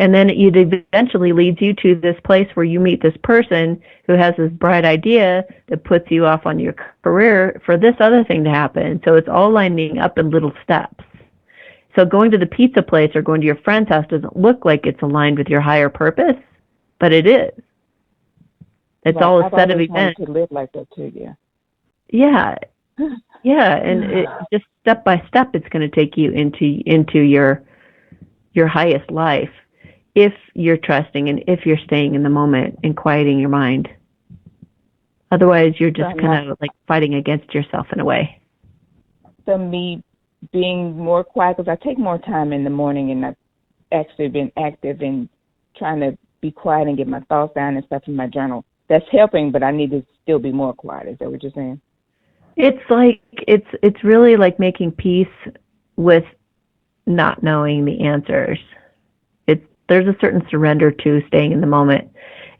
And then it eventually leads you to this place where you meet this person who has this bright idea that puts you off on your career for this other thing to happen. So it's all lining up in little steps. So going to the pizza place or going to your friend's house doesn't look like it's aligned with your higher purpose, but it is. It's right. all a I've set of always events. wanted to live like that too, yeah. Yeah. Yeah, and it just step by step it's going to take you into your highest life if you're trusting and if you're staying in the moment and quieting your mind. Otherwise, you're just kind of like fighting against yourself in a way. So me being more quiet, because I take more time in the morning, and I've actually been active in trying to be quiet and get my thoughts down and stuff in my journal. That's helping, but I need to still be more quiet. Is that what you're saying? It's like it's really like making peace with not knowing the answers. There's a certain surrender to staying in the moment.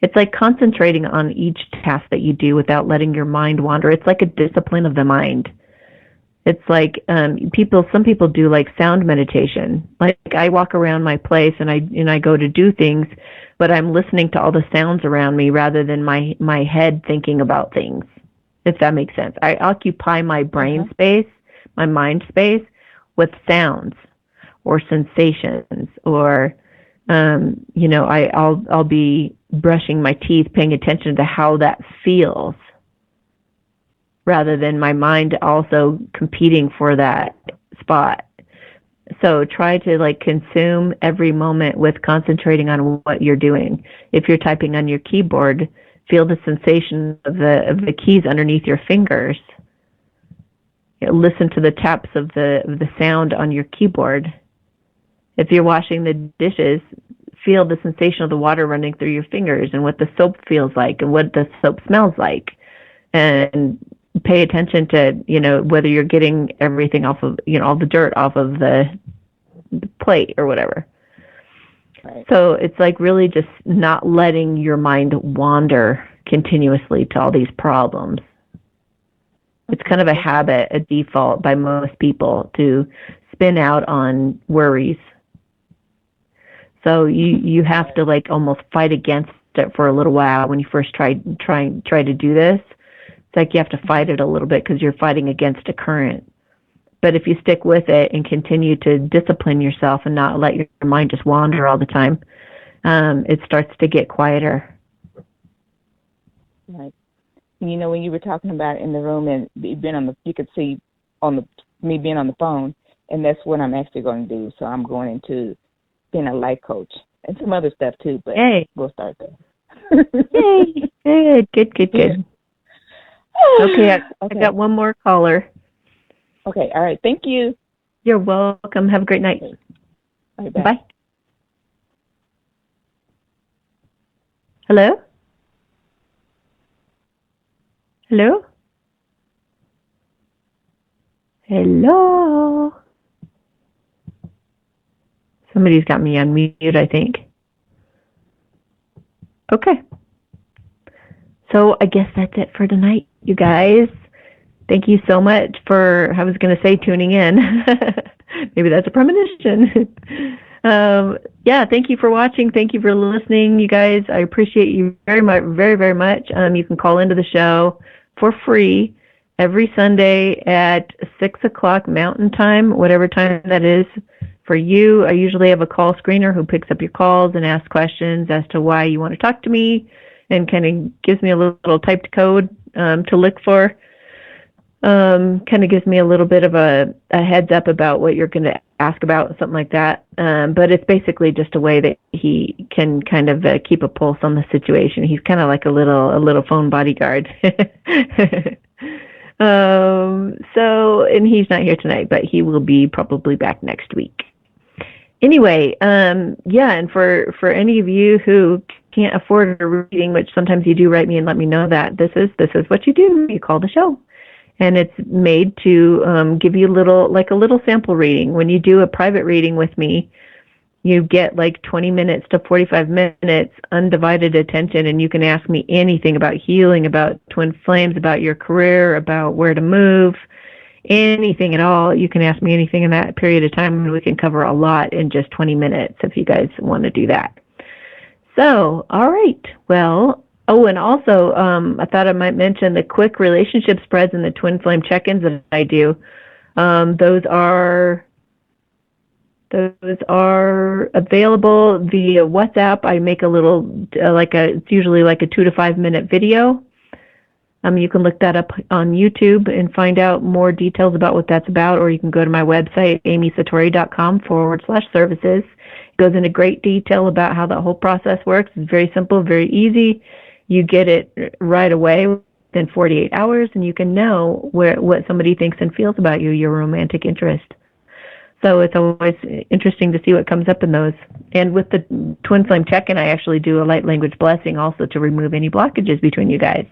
It's like concentrating on each task that you do without letting your mind wander. It's like a discipline of the mind. It's like some people do like sound meditation. Like I walk around my place and I go to do things, but I'm listening to all the sounds around me rather than my head thinking about things, if that makes sense. I occupy my brain space, my mind space, with sounds or sensations or I'll be brushing my teeth, paying attention to how that feels, rather than my mind also competing for that spot. So try to like consume every moment with concentrating on what you're doing. If you're typing on your keyboard, feel the sensation of the keys underneath your fingers. Listen to the taps of the sound on your keyboard. If you're washing the dishes, feel the sensation of the water running through your fingers and what the soap feels like and what the soap smells like. And pay attention to, whether you're getting everything off of, all the dirt off of the plate or whatever. Right. So it's like really just not letting your mind wander continuously to all these problems. It's kind of a habit, a default by most people to spin out on worries. So you have to like almost fight against it for a little while when you first try to do this. It's like you have to fight it a little bit because you're fighting against a current. But if you stick with it and continue to discipline yourself and not let your mind just wander all the time, it starts to get quieter. Right. When you were talking about in the room and you could see me being on the phone, and that's what I'm actually going to do. So I'm going into being a life coach and some other stuff too, but we'll start there. Yay! Good. Okay, I got one more caller. Okay, all right. Thank you. You're welcome. Have a great night. Okay. Right, bye. Bye. Hello? Hello? Hello? Somebody's got me on mute, I think. Okay. So I guess that's it for tonight, you guys. Thank you so much for, I was going to say tuning in. Maybe that's a premonition. Thank you for watching. Thank you for listening, you guys. I appreciate you very much, very, very much. You can call into the show for free every Sunday at 6 o'clock Mountain Time, whatever time that is for you. I usually have a call screener who picks up your calls and asks questions as to why you want to talk to me and kind of gives me a little typed code to look for. Kind of gives me a little bit of a heads up about what you're going to ask about, something like that. But it's basically just a way that he can kind of keep a pulse on the situation. He's kind of like a little phone bodyguard. And he's not here tonight, but he will be probably back next week. Anyway, and for any of you who can't afford a reading, which sometimes you do, write me and let me know that this is what you do. You call the show. And it's made to give you a little sample reading. When you do a private reading with me, you get like 20 minutes to 45 minutes undivided attention, and you can ask me anything about healing, about twin flames, about your career, about where to move, anything at all. You can ask me anything in that period of time, and we can cover a lot in just 20 minutes if you guys want to do that. So, all right. Well, oh, and also, I thought I might mention the quick relationship spreads and the twin flame check-ins that I do. Those are available via WhatsApp. I make a little, it's usually like a 2 to 5 minute video. You can look that up on YouTube and find out more details about what that's about, or you can go to my website, amysatori.com/services. It goes into great detail about how the whole process works. It's very simple, very easy. You get it right away within 48 hours, and you can know what somebody thinks and feels about you, your romantic interest. So it's always interesting to see what comes up in those. And with the twin flame check-in, I actually do a light language blessing also to remove any blockages between you guys.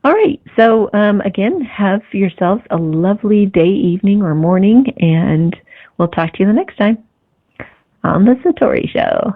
All right. So again, have yourselves a lovely day, evening, or morning, and we'll talk to you the next time on the Satori Show.